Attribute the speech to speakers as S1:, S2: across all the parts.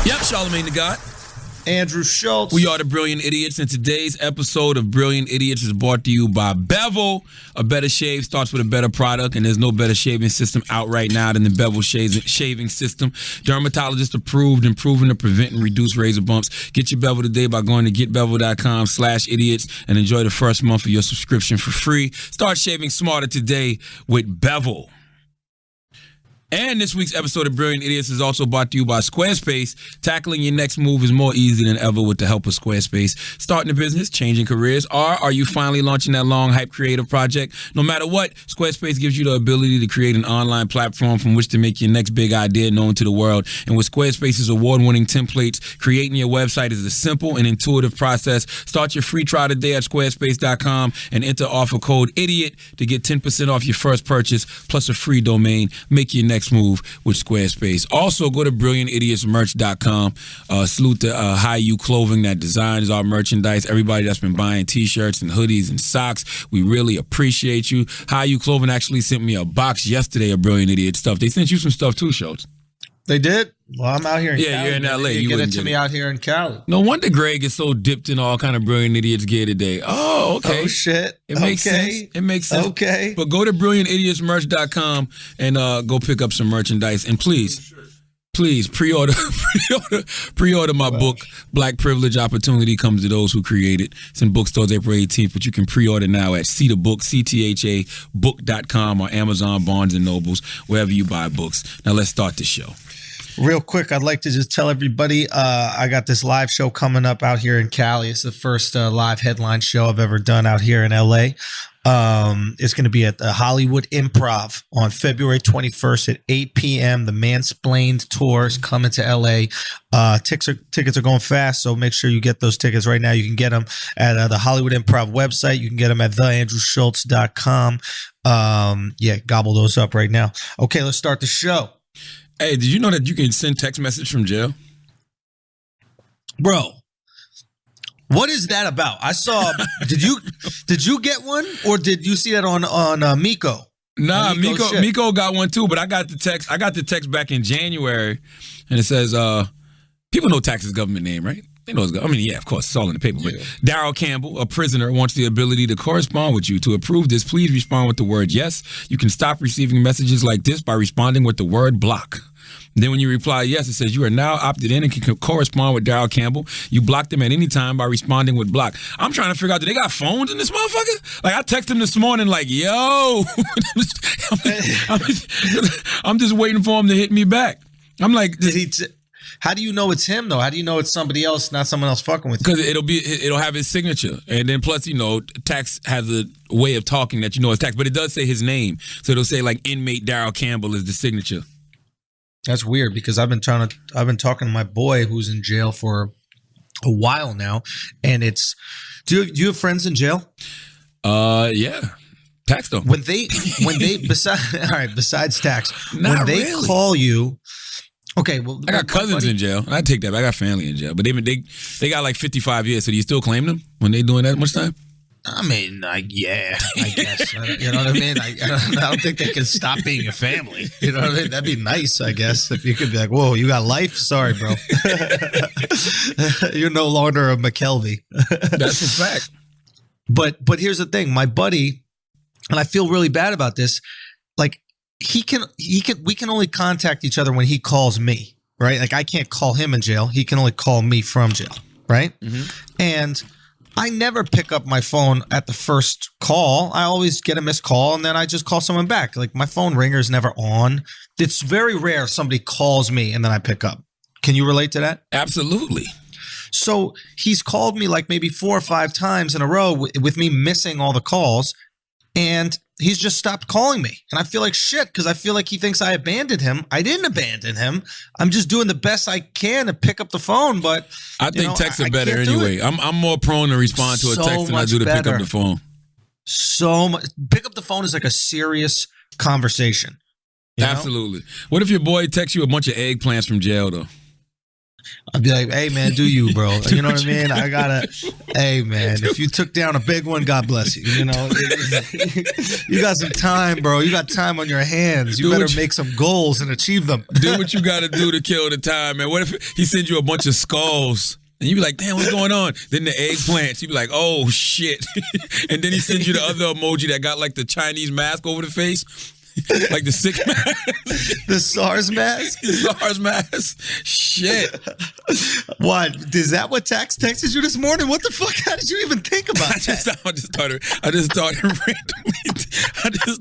S1: Yep, Charlemagne the God.
S2: Andrew Schulz.
S1: We are the Brilliant Idiots, and today's episode of Brilliant Idiots is brought to you by Bevel. A better shave starts with a better product, and there's no better shaving system out right now than the Bevel shaving system. Dermatologist approved and proven to prevent and reduce razor bumps. Get your Bevel today by going to getbevel.com/idiots and enjoy the first month of your subscription for free. Start shaving smarter today with Bevel. And this week's episode of Brilliant Idiots is also brought to you by Squarespace. Tackling your next move is more easy than ever with the help of Squarespace. Starting a business, changing careers, or are you finally launching that long hype creative project? No matter what, Squarespace gives you the ability to create an online platform from which to make your next big idea known to the world. And with Squarespace's award-winning templates, creating your website is a simple and intuitive process. Start your free trial today at squarespace.com and enter offer code IDIOT to get 10% off your first purchase plus a free domain. Make your next move with Squarespace. Also, go to brilliantidiotsmerch.com. Salute to High U Clothing that designs our merchandise. Everybody that's been buying t-shirts and hoodies and socks, we really appreciate you. High U Clothing actually sent me a box yesterday of Brilliant Idiot stuff. They sent you some stuff too, Schulz.
S2: They did? Well, I'm out here in Cali.
S1: Yeah, you're in L.A.
S2: You get it to me out here in Cali.
S1: No wonder Greg is so dipped in all kind of Brilliant Idiots gear today. Oh, okay.
S2: Oh, shit.
S1: It makes sense. It makes sense.
S2: Okay.
S1: But go to brilliantidiotsmerch.com and go pick up some merchandise. And please pre-order my book, Black Privilege Opportunity Comes to Those Who Create It. It's in bookstores April 18th, but you can pre-order now at cthabook.com or Amazon, Barnes & Nobles, wherever you buy books. Now let's start the show.
S2: Real quick, I'd like to just tell everybody I got this live show coming up out here in Cali. It's the first live headline show I've ever done out here in LA. It's going to be at the Hollywood Improv on February 21st at 8 p.m. The Mansplained Tour is coming to LA. Tickets are going fast, so make sure you get those tickets right now. You can get them at the Hollywood Improv website. You can get them at theandrewschulz.com. Yeah, gobble those up right now. Okay, let's start the show.
S1: Hey, did you know that you can send text message from jail?
S2: Bro, what is that about? I saw. Did you get one, or did you see that on Miko?
S1: Nah, Miko got one too. But I got the text. I got the text back in January, and it says, "People know tax is government name, right? They know it's government. I mean, yeah, of course, it's all in the paper. But Daryl Campbell, a prisoner, wants the ability to correspond with you. To approve this, please respond with the word yes. You can stop receiving messages like this by responding with the word block. Then when you reply yes, it says you are now opted in and can correspond with Daryl Campbell. You block them at any time by responding with block. I'm trying to figure out, do they got phones in this motherfucker? Like, I texted him this morning like, yo. I'm just waiting for him to hit me back. I'm like,
S2: how do you know it's him though? How do you know it's somebody else, not someone else fucking with you?
S1: Because it'll have his signature, and then plus tax has a way of talking that it's tax, but it does say his name, so it'll say like inmate Daryl Campbell is the signature.
S2: That's weird because I've been talking to my boy who's in jail for a while now, and it's. Do you have friends in jail?
S1: Yeah. Tax though.
S2: When they besides tax, when they call you. Okay, well,
S1: I got cousins in jail. I take that. I got family in jail, but they got like 55 years. So do you still claim them when they doing that much time?
S2: I mean, yeah, I guess. You know what I mean? I don't think they can stop being a family. You know what I mean? That'd be nice, I guess, if you could be like, whoa, you got life? Sorry, bro. You're no longer a McKelvey.
S1: That's a fact.
S2: But here's the thing. My buddy, and I feel really bad about this, like, we can only contact each other when he calls me, right? Like, I can't call him in jail. He can only call me from jail, right? Mm-hmm. And I never pick up my phone at the first call. I always get a missed call, and then I just call someone back. Like, my phone ringer is never on. It's very rare if somebody calls me and then I pick up. Can you relate to that?
S1: Absolutely.
S2: So he's called me like maybe 4 or 5 times in a row with me missing all the calls, and he's just stopped calling me. And I feel like shit because I feel like he thinks I abandoned him. I didn't abandon him. I'm just doing the best I can to pick up the phone. But
S1: I think texts are better anyway. I'm more prone to respond to a text than I do to pick up the phone.
S2: So much. Pick up the phone is like a serious conversation.
S1: Absolutely. What if your boy texts you a bunch of eggplants from jail though?
S2: I'd be like, hey, man, do you, bro? You know what I mean? I gotta, hey, man, if you took down a big one, God bless you. You know, you got some time, bro. You got time on your hands. You better make some goals and achieve them.
S1: Do what you got to do to kill the time, man. What if he sends you a bunch of skulls? And you be like, damn, what's going on? Then the eggplants, you be like, oh, shit. And then he sends you the other emoji that got like the Chinese mask over the face. Like the sick mask.
S2: The SARS mask?
S1: The SARS mask. Shit.
S2: What? Is that what Tax texted you this morning? What the fuck? How did you even think about that?
S1: I just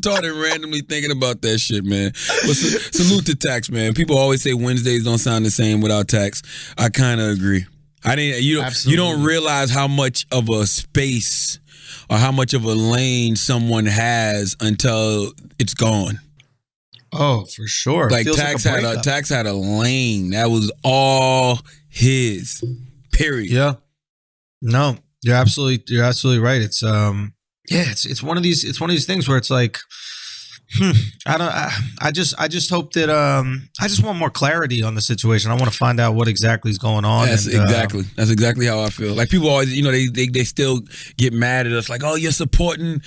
S1: started randomly thinking about that shit, man. But salute to Tax, man. People always say Wednesdays don't sound the same without Tax. I kind of agree. You don't realize how much of a space or how much of a lane someone has until it's gone.
S2: Oh, for sure.
S1: Like Tax had a lane that was all his. Period.
S2: Yeah. No, you're absolutely right. It's it's one of these things where it's like, I just hope that I just want more clarity on the situation. I want to find out what exactly is going on.
S1: That's exactly how I feel. Like people always, they still get mad at us, like, oh, you're supporting,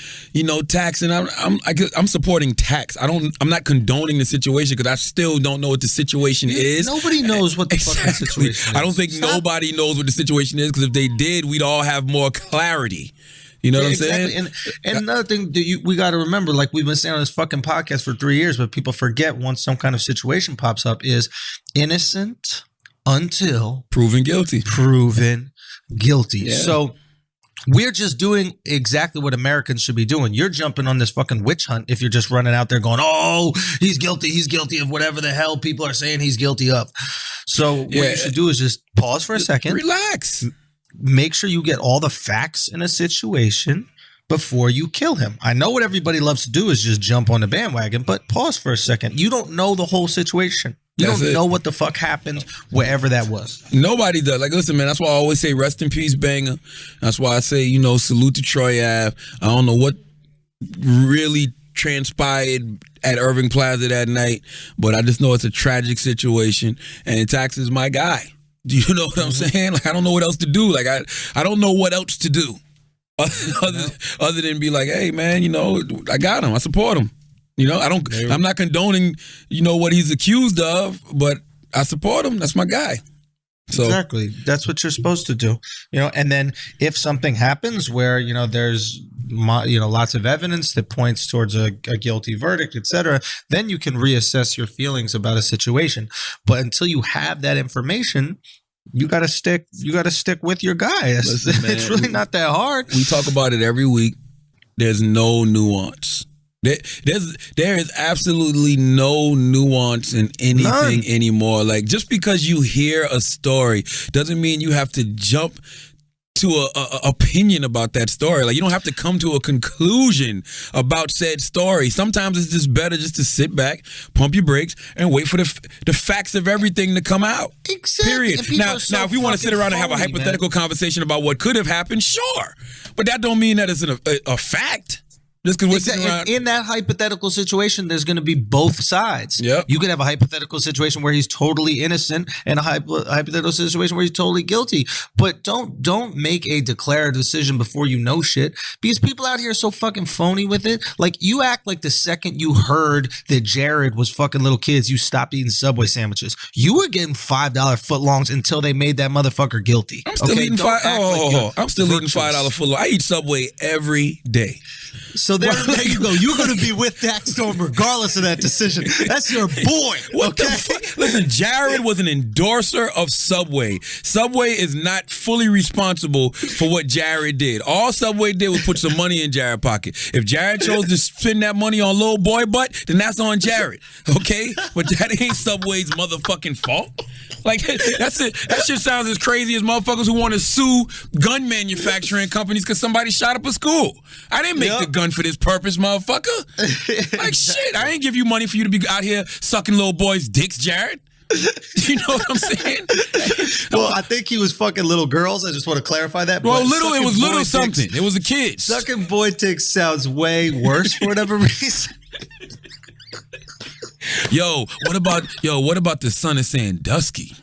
S1: Tax, and I'm supporting Tax. I'm not condoning the situation because I still don't know what the situation is.
S2: Nobody knows what the fucking situation is.
S1: I don't think nobody knows what the situation is because if they did, we'd all have more clarity. You know what I'm saying?
S2: And another thing that we got to remember, like we've been saying on this fucking podcast for 3 years, but people forget once some kind of situation pops up is innocent until
S1: proven guilty.
S2: Yeah. So we're just doing exactly what Americans should be doing. You're jumping on this fucking witch hunt if you're just running out there going, oh, he's guilty of whatever the hell people are saying he's guilty of. So what you should do is just pause for a second.
S1: Relax.
S2: Make sure you get all the facts in a situation before you kill him. I know what everybody loves to do is just jump on the bandwagon, but pause for a second. You don't know the whole situation. You don't know what the fuck happened wherever that was.
S1: Nobody does. Like, listen, man, that's why I always say rest in peace, Banger. That's why I say, salute to Troy Ave. I don't know what really transpired at Irving Plaza that night, but I just know it's a tragic situation, and Tax is my guy. Do you know what I'm saying? Like, I don't know what else to do. Like, I don't know what else to do other than be like, hey, man, I got him. I support him. I'm not condoning, what he's accused of, but I support him. That's my guy. So,
S2: exactly. That's what you're supposed to do. And then if something happens where, there's, lots of evidence that points towards a guilty verdict, etc., then you can reassess your feelings about a situation. But until you have that information, you got to stick with your guy.
S1: Listen, man,
S2: it's really not that hard.
S1: We talk about it every week. There's no nuance. There is absolutely no nuance in anything anymore. Like, just because you hear a story doesn't mean you have to jump to a opinion about that story. Like, you don't have to come to a conclusion about said story. Sometimes it's just better just to sit back, pump your brakes, and wait for the facts of everything to come out.
S2: Exactly.
S1: Period. Now, if we want to sit around and have a hypothetical conversation about what could have happened, sure, but that don't mean that it's a fact. Just because we're sitting around.
S2: In that hypothetical situation, there's going to be both sides.
S1: Yep.
S2: You could have a hypothetical situation where he's totally innocent and a hypothetical situation where he's totally guilty. But don't make a declarative decision before you know shit, because people out here are so fucking phony with it. Like, you act like the second you heard that Jared was fucking little kids, you stopped eating Subway sandwiches. You were getting $5 footlongs until they made that motherfucker guilty.
S1: I'm still eating I'm still eating $5 footlong. I eat Subway every day.
S2: So there you go. You're going to be with Dax Storm regardless of that decision. That's your boy.
S1: What the fuck? Listen, Jared was an endorser of Subway. Subway is not fully responsible for what Jared did. All Subway did was put some money in Jared's pocket. If Jared chose to spend that money on little boy butt, then that's on Jared. Okay? But that ain't Subway's motherfucking fault. Like, that's it. That shit sounds as crazy as motherfuckers who want to sue gun manufacturing companies because somebody shot up a school. I didn't make the gun for this purpose, motherfucker. Like, shit, I ain't give you money for you to be out here sucking little boys' dicks, Jared. You know what I'm saying?
S2: Well, I think he was fucking little girls. I just want to clarify that.
S1: Well, it was little something. It was a kid.
S2: Sucking boy dicks sounds way worse for whatever reason.
S1: What about the son of Sandusky?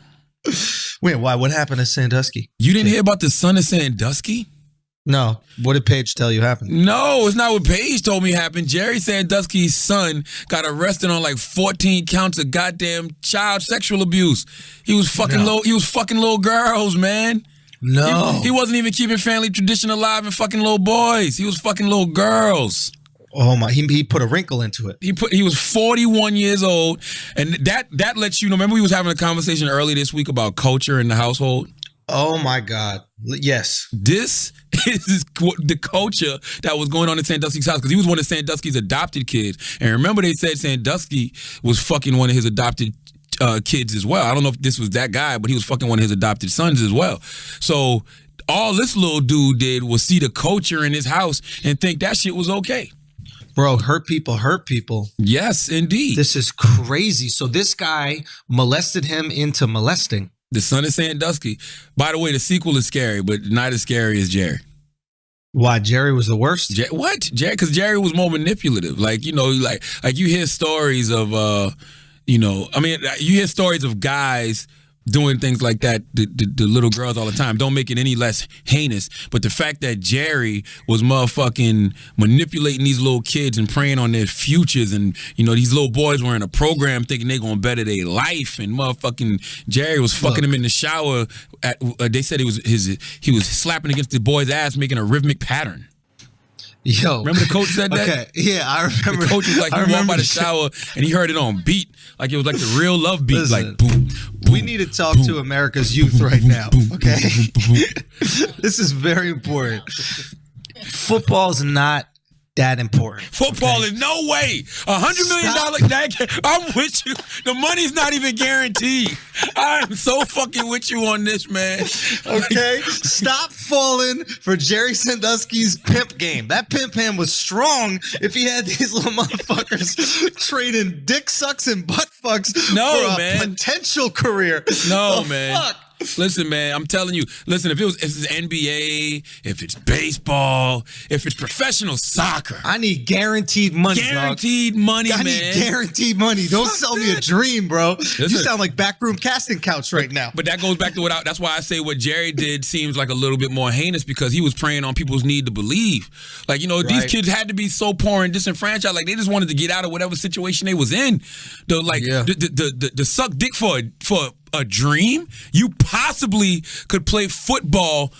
S2: Wait, why? What happened to Sandusky?
S1: You didn't hear about the son of Sandusky?
S2: No. What did Paige tell you happened?
S1: No, it's not what Paige told me happened. Jerry Sandusky's son got arrested on like 14 counts of goddamn child sexual abuse. He was fucking little girls, man.
S2: No.
S1: He wasn't even keeping family tradition alive and fucking little boys. He was fucking little girls.
S2: Oh my! He put a wrinkle into it.
S1: He was 41 years old, and that lets you know. Remember, we was having a conversation earlier this week about culture in the household.
S2: Oh my God! Yes,
S1: this is the culture that was going on in Sandusky's house because he was one of Sandusky's adopted kids. And remember, they said Sandusky was fucking one of his adopted kids as well. I don't know if this was that guy, but he was fucking one of his adopted sons as well. So all this little dude did was see the culture in his house and think that shit was okay.
S2: Bro, hurt people.
S1: Yes, indeed.
S2: This is crazy. So this guy molested him into molesting.
S1: The son of Sandusky. By the way, the sequel is scary, but not as scary as Jerry.
S2: Why? Jerry was the worst?
S1: What? Jerry? Because Jerry was more manipulative. Like, you know, like you hear stories of, you hear stories of guys doing things like that, the little girls all the time. Don't make it any less heinous. But the fact that Jerry was motherfucking manipulating these little kids and preying on their futures, and you know these little boys were in a program thinking they gonna better their life, and motherfucking Jerry was fucking them in the shower. They said he was slapping against the boy's ass, making a rhythmic pattern.
S2: Yo,
S1: remember the coach said that?
S2: Okay, yeah, I remember.
S1: The coach was like, he walked by the shower and he heard it on beat, like it was like the real love beat.
S2: Listen,
S1: like boom, boom.
S2: We need to talk to America's youth right now. Okay, this is very important. Football is not that important.
S1: Football is no way. $100 million. I'm with you. The money's not even guaranteed. I'm so fucking with you on this, man.
S2: Okay, stop falling for Jerry Sandusky's pimp game. That pimp hand was strong. If he had these little motherfuckers trading dick sucks and butt fucks for a potential career.
S1: No, man. Fuck? Listen, man, I'm telling you. Listen, if it's NBA, if it's baseball, if it's professional soccer,
S2: I need guaranteed money.
S1: Guaranteed money, man.
S2: I need guaranteed money. Don't sell me a dream, bro. Listen, you sound like backroom casting couch right now.
S1: But that goes back to that's why I say what Jerry did seems like a little bit more heinous, because he was preying on people's need to believe. Like, you know, these kids had to be so poor and disenfranchised. Like, they just wanted to get out of whatever situation they was in. The suck dick for a dream. You possibly could play football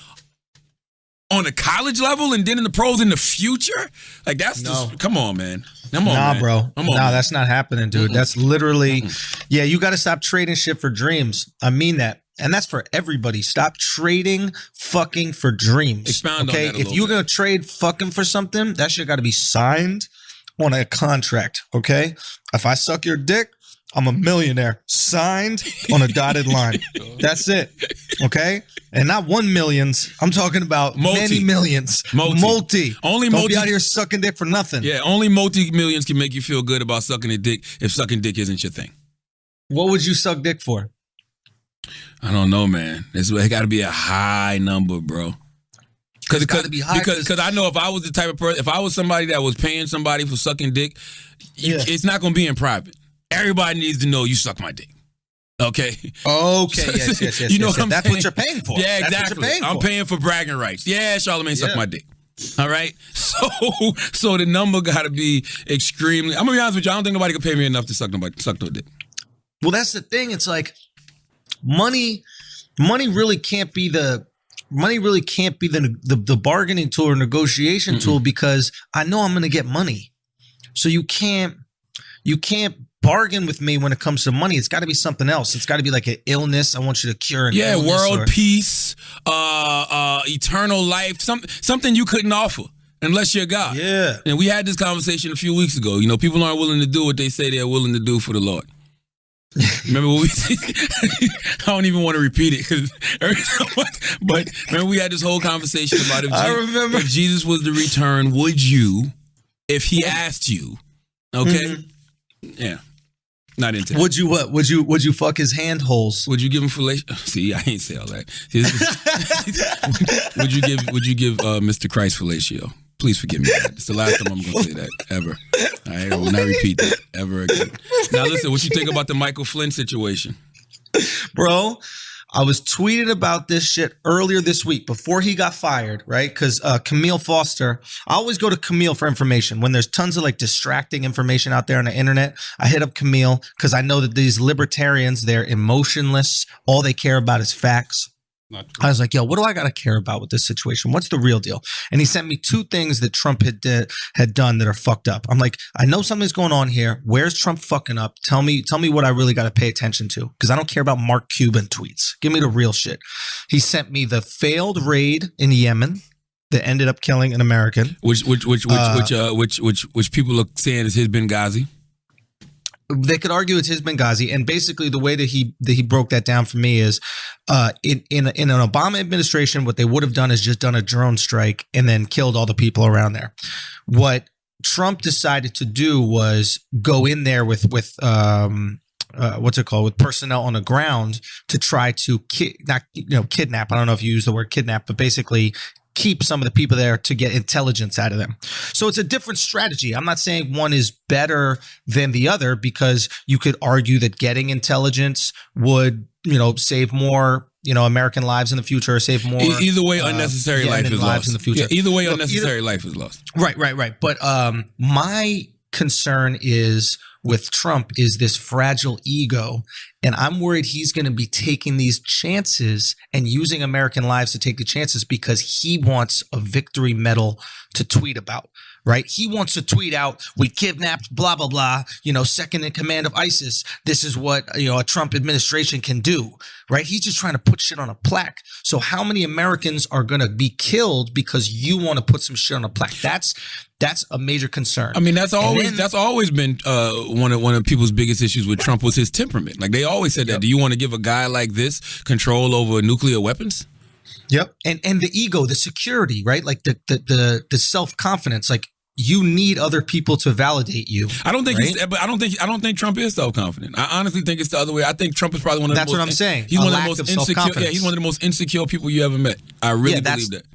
S1: on a college level and then in the pros in the future. Like, that's just, come on, man. Come on, man.
S2: Bro.
S1: Come on,
S2: that's not happening, dude. That's literally, yeah, you got to stop trading shit for dreams. I mean that. And that's for everybody. Stop trading fucking for dreams.
S1: Expound on that a
S2: if you're going to trade fucking for something, that shit got to be signed on a contract, okay? If I suck your dick, I'm a millionaire. Signed on a dotted line. That's it. Okay? And not 1 millions. I'm talking about many millions. Multi.
S1: Don't
S2: be out here sucking dick for nothing.
S1: Yeah, only multi-millions can make you feel good about sucking a dick if sucking dick isn't your thing.
S2: What would you suck dick for?
S1: I don't know, man. It got to be a high number, bro. Because I know if I was the type of person, if I was somebody that was paying somebody for sucking dick, it's not going to be in private. Everybody needs to know you suck my dick. Okay?
S2: Okay, yes.
S1: You know what I'm
S2: That's
S1: saying?
S2: what you're paying for.
S1: Yeah, exactly.
S2: That's what you're paying for.
S1: I'm paying for bragging rights. Yeah, Charlamagne sucked my dick. All right? So the number got to be extremely... I'm going to be honest with you. I don't think nobody can pay me enough to suck no dick.
S2: Well, that's the thing. It's like money really can't be the bargaining tool or negotiation tool, because I know I'm going to get money. So you can't bargain with me when it comes to money. It's got to be something else. It's got to be like an illness. I want you to cure an illness.
S1: World peace, eternal life, something you couldn't offer unless you're God.
S2: Yeah.
S1: And we had this conversation a few weeks ago. You know, people aren't willing to do what they say they're willing to do for the Lord. Remember what we I don't even want to repeat it, but remember we had this whole conversation about if Jesus was to return, would you, if he asked you, okay? Yeah. Not into that.
S2: Would you what? Would you fuck his hand holes?
S1: Would you give him fellatio? See, I ain't say all that. Would you give Mr. Christ fellatio? Please forgive me. It's the last time I'm going to say that ever. All right, I will not repeat that ever again. Now listen, what you think about the Michael Flynn situation?
S2: Bro, I was tweeting about this shit earlier this week before he got fired, right? Because Camille Foster, I always go to Camille for information. When there's tons of like distracting information out there on the internet, I hit up Camille because I know that these libertarians, they're emotionless. All they care about is facts. I was like, yo, what do I got to care about with this situation? What's the real deal? And he sent me 2 things that Trump had done that are fucked up. I'm like, I know something's going on here. Where's Trump fucking up? Tell me what I really got to pay attention to, because I don't care about Mark Cuban tweets. Give me the real shit. He sent me the failed raid in Yemen that ended up killing an American,
S1: which people are saying is his Benghazi.
S2: They could argue it's his Benghazi, and basically the way that he broke that down for me is, in an Obama administration, what they would have done is just done a drone strike and then killed all the people around there. What Trump decided to do was go in there with what's it called, with personnel on the ground to try to kidnap. I don't know if you use the word kidnap, but basically keep some of the people there to get intelligence out of them. So it's a different strategy. I'm not saying one is better than the other, because you could argue that getting intelligence would, save more, American lives in the future, or save more.
S1: Either way, unnecessary life is lost
S2: in the future.
S1: Yeah, either way, unnecessary life is lost.
S2: Right. But my concern is with Trump is this fragile ego. And I'm worried he's going to be taking these chances and using American lives to take the chances because he wants a victory medal to tweet about, right? He wants to tweet out, we kidnapped blah, blah, blah, second in command of ISIS. This is what, a Trump administration can do, right? He's just trying to put shit on a plaque. So how many Americans are going to be killed because you want to put some shit on a plaque? That's a major concern.
S1: I mean, that's always been one of people's biggest issues with Trump was his temperament. Like they always said that. Yep. Do you want to give a guy like this control over nuclear weapons?
S2: Yep. And the ego, the security, right? Like the self-confidence. Like you need other people to validate you.
S1: I don't think I don't think Trump is self-confident. I honestly think it's the other way. I think Trump is probably one of the most.
S2: That's what I'm saying.
S1: He's one of the most insecure. Yeah, he's one of the most insecure people you ever met. I really believe that.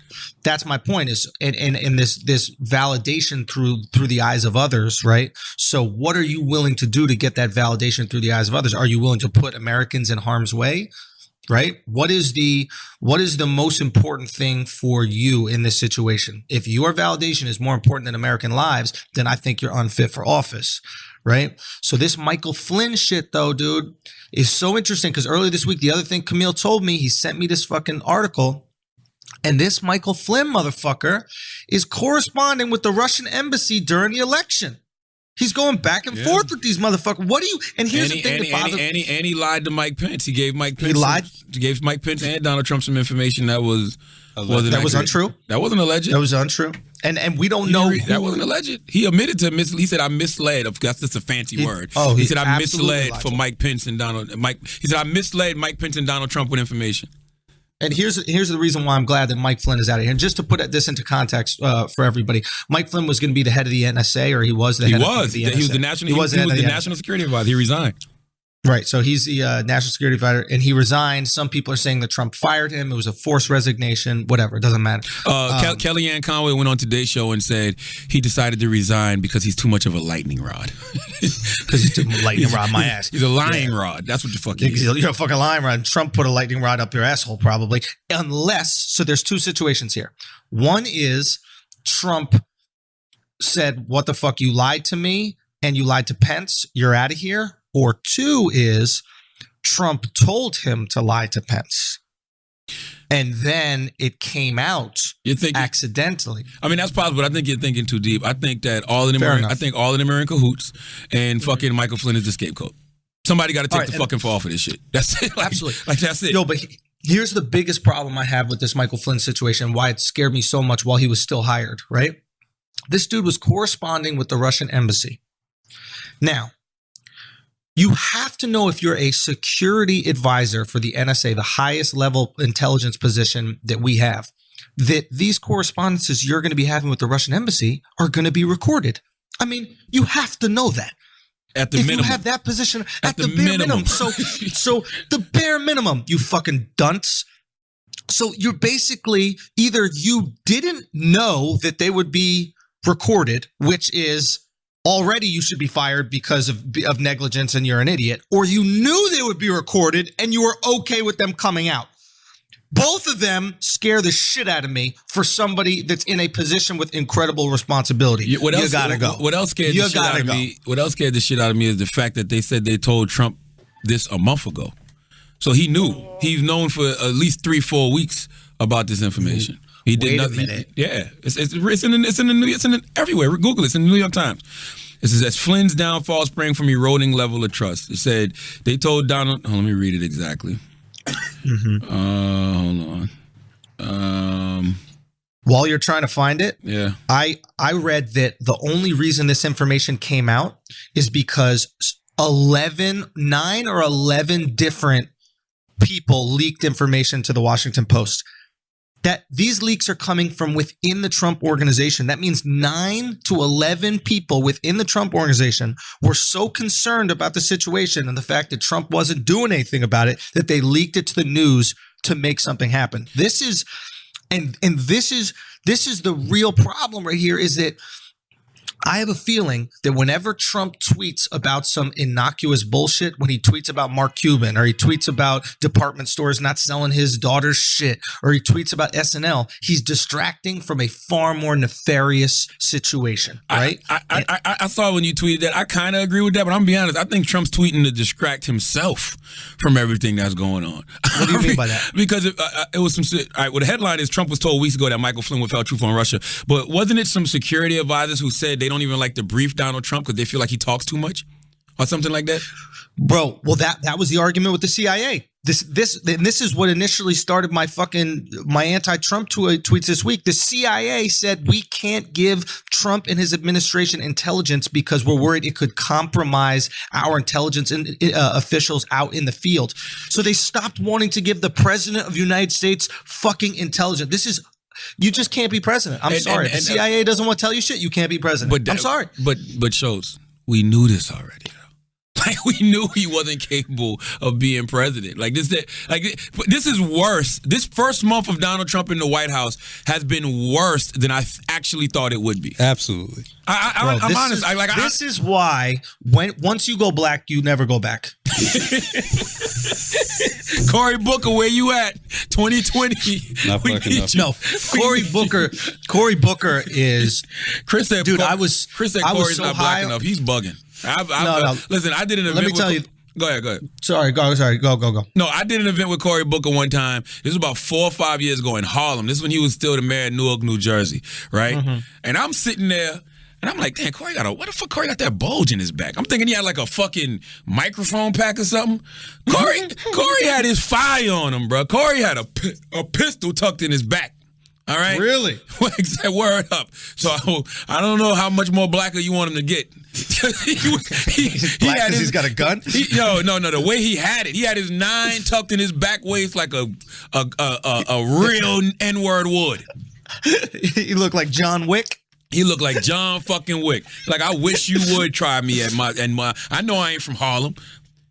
S2: That's my point, is in this validation through the eyes of others, right? So what are you willing to do to get that validation through the eyes of others? Are you willing to put Americans in harm's way? Right? What is the most important thing for you in this situation? If your validation is more important than American lives, then I think you're unfit for office. Right? So this Michael Flynn shit though, dude, is so interesting, because earlier this week, the other thing Camille told me, he sent me this fucking article, and this Michael Flynn motherfucker is corresponding with the Russian embassy during the election. He's going back and forth with these motherfuckers. What do you? And here's the thing that bothers me. And he lied to Mike Pence. He gave Mike Pence. He gave Mike Pence and Donald Trump some information that was untrue. That wasn't alleged. That was untrue. And we don't know.
S1: That wasn't alleged. He admitted to he said I misled. That's just a fancy word. He said I misled for Mike Pence and He said I misled Mike Pence and Donald Trump with information.
S2: And here's the reason why I'm glad that Mike Flynn is out of here. And just to put this into context for everybody, Mike Flynn was going to be the head of the NSA, or he was the head of the NSA.
S1: He was the national security advisor. He resigned.
S2: Right. So he's the national security advisor, and he resigned. Some people are saying that Trump fired him. It was a forced resignation. Whatever. It doesn't matter.
S1: Kellyanne Conway went on Today's Show and said he decided to resign because he's too much of a lightning rod.
S2: Because he's too lightning rod my ass.
S1: He's a lying rod. That's what the fuck he is.
S2: You're a fucking lying rod. Trump put a lightning rod up your asshole probably. So there's 2 situations here. One is Trump said, what the fuck, you lied to me and you lied to Pence. You're out of here. Or 2 is Trump told him to lie to Pence. And then it came out accidentally.
S1: I mean, that's possible, but I think you're thinking too deep. I think that all of them are in cahoots, and fucking Michael Flynn is the scapegoat. Somebody got to take the fucking fall for this shit. That's it.
S2: Absolutely.
S1: Like that's it.
S2: Yo, but here's the biggest problem I have with this Michael Flynn situation, why it scared me so much while he was still hired, right? This dude was corresponding with the Russian embassy. Now, you have to know, if you're a security advisor for the NSA, the highest level intelligence position that we have, that these correspondences you're going to be having with the Russian embassy are going to be recorded. I mean, you have to know that.
S1: At the minimum.
S2: If you have that position at the bare minimum. So the bare minimum, you fucking dunce. So you're basically, either you didn't know that they would be recorded, which is already you should be fired because of negligence and you're an idiot, or you knew they would be recorded and you were okay with them coming out. Both of them scare the shit out of me for somebody that's in a position with incredible responsibility. You gotta go.
S1: What else scared the shit out of me? What else scared the shit out of me is the fact that they said they told Trump this a month ago. So he knew. He's known for at least 3-4 weeks about this information. He did nothing. Wait a minute. Yeah, it's everywhere. Google it. It's in the New York Times. It says, as Flynn's downfall sprang from eroding level of trust. It said they told Donald. Let me read it exactly. Hold on.
S2: While you're trying to find it,
S1: yeah,
S2: I read that the only reason this information came out is because 9 or 11 different people leaked information to the Washington Post. That these leaks are coming from within the Trump organization. That means 9 to 11 people within the Trump organization were so concerned about the situation and the fact that Trump wasn't doing anything about it that they leaked it to the news to make something happen. This is the real problem right here, is that I have a feeling that whenever Trump tweets about some innocuous bullshit, when he tweets about Mark Cuban, or he tweets about department stores not selling his daughter's shit, or he tweets about SNL, he's distracting from a far more nefarious situation, right?
S1: I saw when you tweeted that. I kind of agree with that, but I'm gonna be honest. I think Trump's tweeting to distract himself from everything that's going on.
S2: What do you mean by that?
S1: Because it was some shit. All right, well, the headline is Trump was told weeks ago that Michael Flynn withheld truth on Russia, but wasn't it some security advisors who said they don't even like to brief Donald Trump because they feel like he talks too much or something like that?
S2: Bro, well, that was the argument with the CIA. This is what initially started my anti-Trump tweets this week. The CIA said we can't give Trump and his administration intelligence because we're worried it could compromise our intelligence officials out in the field. So they stopped wanting to give the president of the United States fucking intelligence. You just can't be president. I'm sorry. If the CIA doesn't want to tell you shit, you can't be president. I'm sorry.
S1: But Schulz, we knew this already. Like, we knew he wasn't capable of being president. This is worse. This first month of Donald Trump in the White House has been worse than I actually thought it would be.
S3: Absolutely.
S1: I'm honest.
S2: This is why once you go black, you never go back.
S1: Cory Booker, where you at? 2020.
S3: Not black enough.
S2: No, Cory Booker is.
S1: Chris said,
S2: dude,
S1: Chris said Cory's not black enough. He's bugging.
S2: No.
S1: Listen, I did an event.
S2: Let me tell you.
S1: Go ahead.
S2: Sorry, go.
S1: No, I did an event with Cory Booker one time. This was about 4 or 5 years ago in Harlem. This is when he was still the mayor of Newark, New Jersey, right? Mm-hmm. And I'm sitting there, and I'm like, damn, what the fuck Cory got that bulge in his back? I'm thinking he had like a fucking microphone pack or something. Cory had his fire on him, bro. Cory had a pistol tucked in his back. All right?
S2: Really?
S1: Word up. So I don't know how much more blacker you want him to get.
S2: He's got a gun?
S1: No. The way he had it, he had his 9 tucked in his back waist like a real N-word would.
S2: He looked like John Wick.
S1: He looked like John fucking Wick. Like, I wish you would try me at my. I know I ain't from Harlem.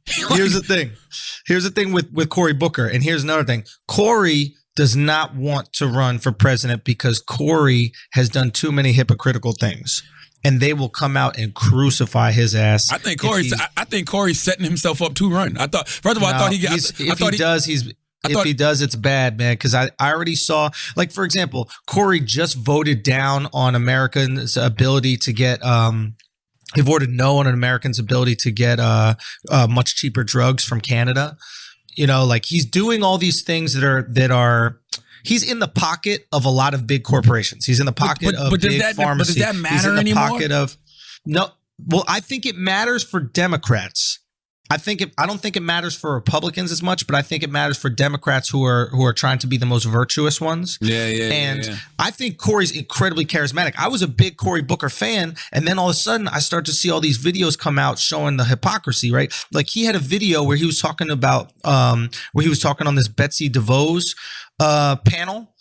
S2: Here's the thing with Cory Booker, and here's another thing. Cory does not want to run for president because Cory has done too many hypocritical things, and they will come out and crucify his ass.
S1: I think Cory's setting himself up to run. I thought
S2: if he does, it's bad, man. Because I already saw, like, for example, Cory just voted down on Americans' ability to get he voted no on an American's ability to get much cheaper drugs from Canada. You know, like, he's doing all these things that are he's in the pocket of a lot of big corporations. He's in the pocket of big pharmacy.
S1: But does that matter anymore?
S2: He's in the pocket of no. Well, I think it matters for Democrats. I don't think it matters for Republicans as much, but I think it matters for Democrats who are trying to be the most virtuous ones.
S1: Yeah.
S2: I think Cory's incredibly charismatic. I was a big Cory Booker fan, and then all of a sudden I start to see all these videos come out showing the hypocrisy, right? Like, he had a video where he was talking about on this Betsy DeVos panel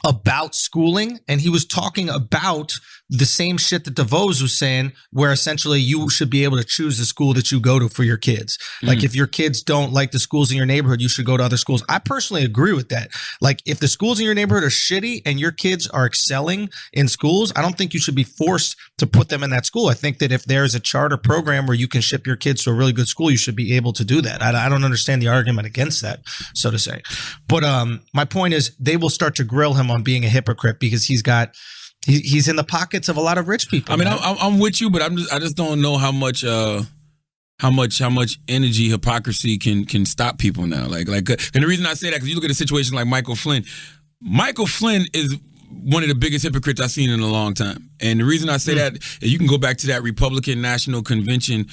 S2: about schooling, and he was talking about the same shit that DeVos was saying, where essentially you should be able to choose the school that you go to for your kids. Like if your kids don't like the schools in your neighborhood, you should go to other schools. I personally agree with that. Like if the schools in your neighborhood are shitty and your kids are excelling in schools, I don't think you should be forced to put them in that school. I think that if there's a charter program where you can ship your kids to a really good school, you should be able to do that. I don't understand the argument against that, so to say. But my point is they will start to grill him on being a hypocrite because he's in the pockets of a lot of rich people.
S1: I mean, I'm with you, but I just don't know how much energy hypocrisy can stop people now. Like, and the reason I say that because you look at a situation like Michael Flynn. Michael Flynn is one of the biggest hypocrites I've seen in a long time. And the reason I say that is you can go back to that Republican National Convention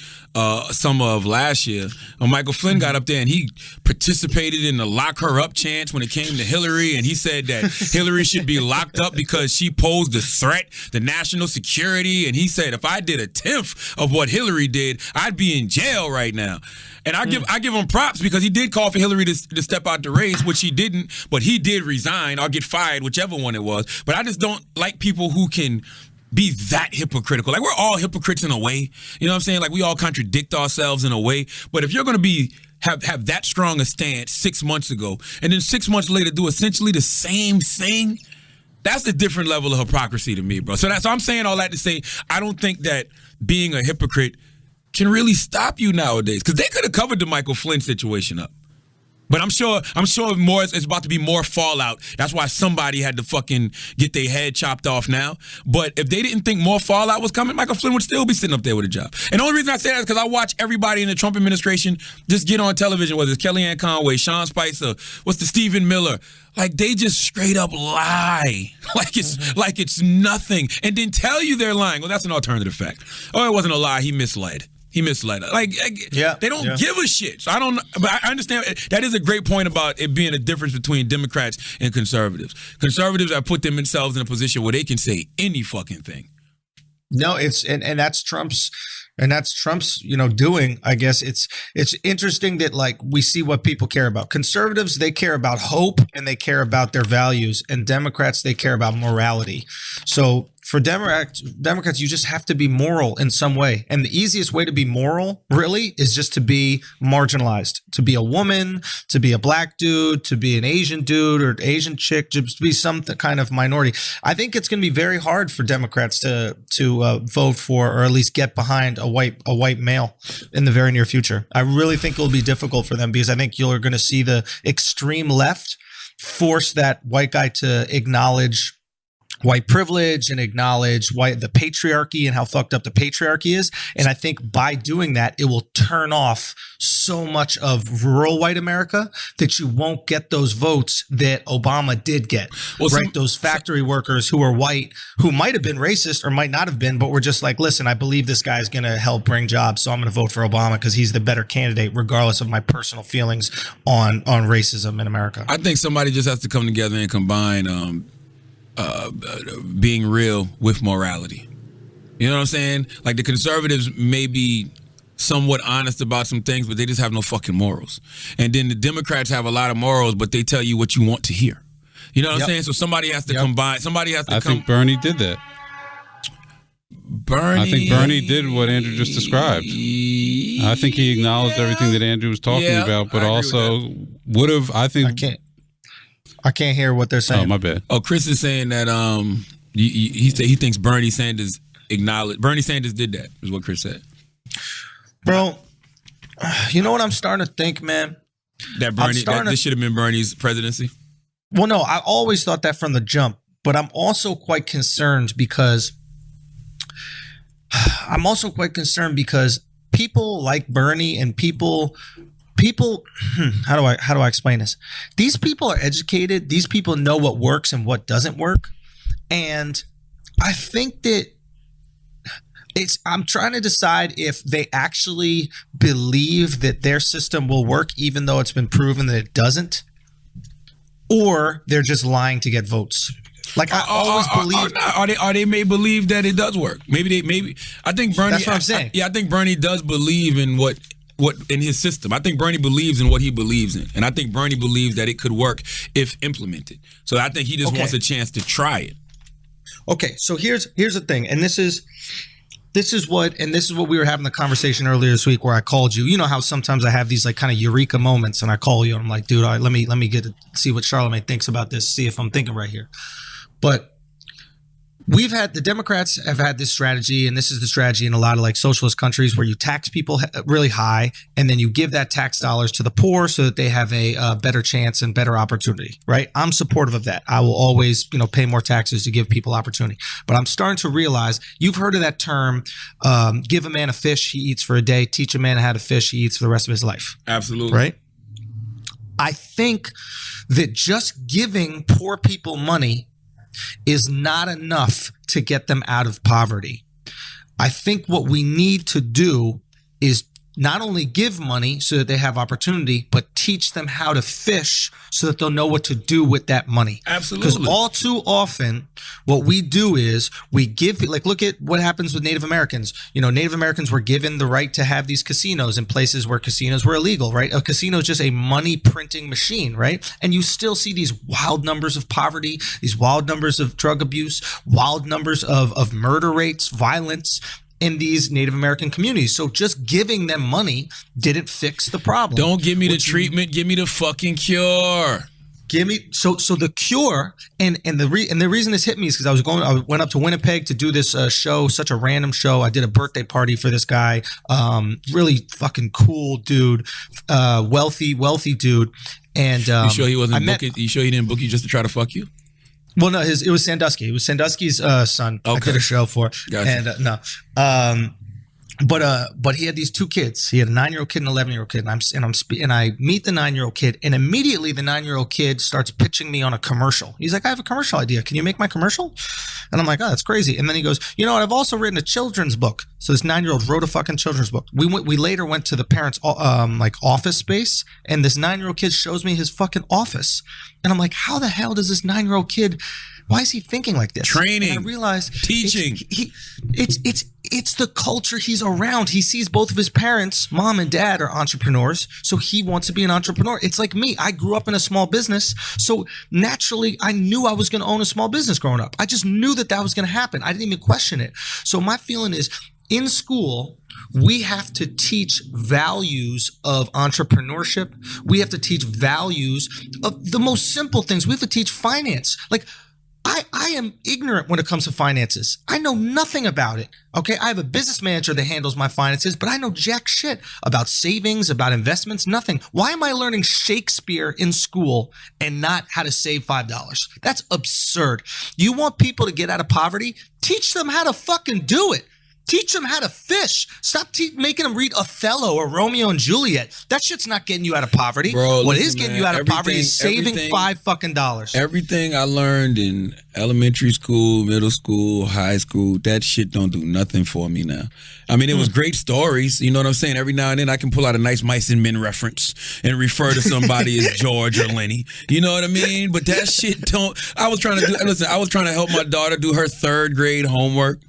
S1: summer of last year when Michael Flynn got up there and he participated in the lock her up chant when it came to Hillary, and he said that Hillary should be locked up because she posed a threat to national security, and he said if I did a tenth of what Hillary did, I'd be in jail right now. And I give him props because he did call for Hillary to step out the race, which he didn't, but he did resign or get fired, whichever one it was. But I just don't like people who can be that hypocritical. Like, we're all hypocrites in a way. You know what I'm saying? Like, we all contradict ourselves in a way. But if you're going to have that strong a stance 6 months ago, and then 6 months later do essentially the same thing, that's a different level of hypocrisy to me, bro. So I'm saying all that to say I don't think that being a hypocrite can really stop you nowadays, because they could have covered the Michael Flynn situation up. But I'm sure more. It's about to be more fallout. That's why somebody had to fucking get their head chopped off now. But if they didn't think more fallout was coming, Michael Flynn would still be sitting up there with a job. And the only reason I say that is because I watch everybody in the Trump administration just get on television, whether it's Kellyanne Conway, Sean Spicer, what's the Stephen Miller. Like, they just straight up lie. Like it's nothing. And then tell you they're lying. Well, that's an alternative fact. Oh, it wasn't a lie. He misled. They don't give a shit. So but I understand that is a great point about it being a difference between Democrats and conservatives. Conservatives have put themselves in a position where they can say any fucking thing.
S2: No, and that's Trump's. And that's Trump's, doing. I guess it's interesting that, like, we see what people care about. Conservatives, they care about hope and they care about their values, and Democrats, they care about morality. So for Democrats, you just have to be moral in some way. And the easiest way to be moral, really, is just to be marginalized, to be a woman, to be a black dude, to be an Asian dude or Asian chick, just to be some kind of minority. I think it's going to be very hard for Democrats to vote for, or at least get behind a white male in the very near future. I really think it'll be difficult for them, because I think you're going to see the extreme left force that white guy to acknowledge white privilege and acknowledge the patriarchy and how fucked up the patriarchy is. And I think by doing that, it will turn off so much of rural white America that you won't get those votes that Obama did get. Well, right? Those factory workers who are white, who might have been racist or might not have been, but were just like, listen, I believe this guy is going to help bring jobs, so I'm going to vote for Obama because he's the better candidate, regardless of my personal feelings on racism in America.
S1: I think somebody just has to come together and combine being real with morality. You know what I'm saying? Like, the conservatives may be somewhat honest about some things, but they just have no fucking morals. And then the Democrats have a lot of morals, but they tell you what you want to hear. You know what I'm saying? So somebody has to combine. Somebody has to.
S3: I think Bernie did that. I think Bernie did what Andrew just described. I think he acknowledged everything that Andrew was talking about, but also would have.
S2: I can't hear what they're saying.
S3: Oh, my bad.
S1: Oh, Chris is saying that he thinks Bernie Sanders did that, is what Chris said.
S2: Bro, you know what I'm starting to think, man?
S1: That this should have been Bernie's presidency?
S2: Well, no, I always thought that from the jump, but I'm also quite concerned because people like Bernie and people how do I explain this? These people are educated. These people know what works and what doesn't work. And I think that I'm trying to decide if they actually believe that their system will work, even though it's been proven that it doesn't, or they're just lying to get votes. Like, I always believe.
S1: Are they may believe that it does work? Maybe. I think Bernie.
S2: That's what I'm saying.
S1: I think Bernie does believe in what in his system. I think Bernie believes in what he believes in, and I think Bernie believes that it could work if implemented. So I think he just wants a chance to try it.
S2: Okay, so here's the thing, and this is what we were having the conversation earlier this week where I called you. You know how sometimes I have these like kind of eureka moments, and I call you and I'm like, dude, all right, let me see what Charlamagne thinks about this, see if I'm thinking right here. But the Democrats have had this strategy, and this is the strategy in a lot of like socialist countries where you tax people really high, and then you give that tax dollars to the poor so that they have a better chance and better opportunity, right? I'm supportive of that. I will always, pay more taxes to give people opportunity. But I'm starting to realize, you've heard of that term, give a man a fish, he eats for a day. Teach a man how to fish, he eats for the rest of his life.
S1: Absolutely.
S2: Right? I think that just giving poor people money is not enough to get them out of poverty. I think what we need to do is not only give money so that they have opportunity, but teach them how to fish so that they'll know what to do with that money.
S1: Absolutely.
S2: Because all too often, what we do is we give, like, look at what happens with Native Americans. Native Americans were given the right to have these casinos in places where casinos were illegal, right? A casino is just a money printing machine, right? And you still see these wild numbers of poverty, these wild numbers of drug abuse, wild numbers of murder rates, violence in these Native American communities. So just giving them money didn't fix the problem.
S1: Don't give me the treatment, give me the fucking cure.
S2: Give me so the cure and the reason this hit me is because I went up to Winnipeg to do this show, such a random show. I did a birthday party for this guy, really fucking cool dude, wealthy dude. And
S1: you sure he wasn't booking? You sure he didn't book you just to try to fuck you?
S2: Well, no, it was Sandusky. It was Sandusky's son. Okay. I did a show for.
S1: Gotcha.
S2: And but he had these two kids. He had a 9-year-old kid and an 11-year-old kid. And I meet the 9-year-old kid, and immediately the 9-year-old kid starts pitching me on a commercial. He's like, I have a commercial idea. Can you make my commercial? And I'm like, oh, that's crazy. And then he goes, you know what? I've also written a children's book. So this 9-year-old wrote a fucking children's book. We later went to the parents' office space, and this 9-year-old kid shows me his fucking office. And I'm like, how the hell does this 9-year-old kid, why is he thinking like this?
S1: Training.
S2: And I realized
S1: teaching.
S2: It's the culture he's around. He sees both of his parents, mom and dad, are entrepreneurs, so he wants to be an entrepreneur. It's like me. I grew up in a small business, so naturally I knew I was going to own a small business growing up. I just knew that was going to happen. I didn't even question it. So my feeling is, in school, we have to teach values of entrepreneurship. We have to teach values of the most simple things. We have to teach finance. Like, I am ignorant when it comes to finances. I know nothing about it. Okay, I have a business manager that handles my finances, but I know jack shit about savings, about investments, nothing. Why am I learning Shakespeare in school and not how to save $5? That's absurd. You want people to get out of poverty? Teach them how to fucking do it. Teach them how to fish. Stop making them read Othello or Romeo and Juliet. That shit's not getting you out of poverty.
S1: Bro,
S2: what is getting you out of poverty is saving $5.
S1: Everything I learned in elementary school, middle school, high school, that shit don't do nothing for me now. I mean, it was great stories. You know what I'm saying? Every now and then I can pull out a nice Mice and Men reference and refer to somebody as George or Lenny. You know what I mean? But that shit don't. I was trying to help my daughter do her 3rd grade homework.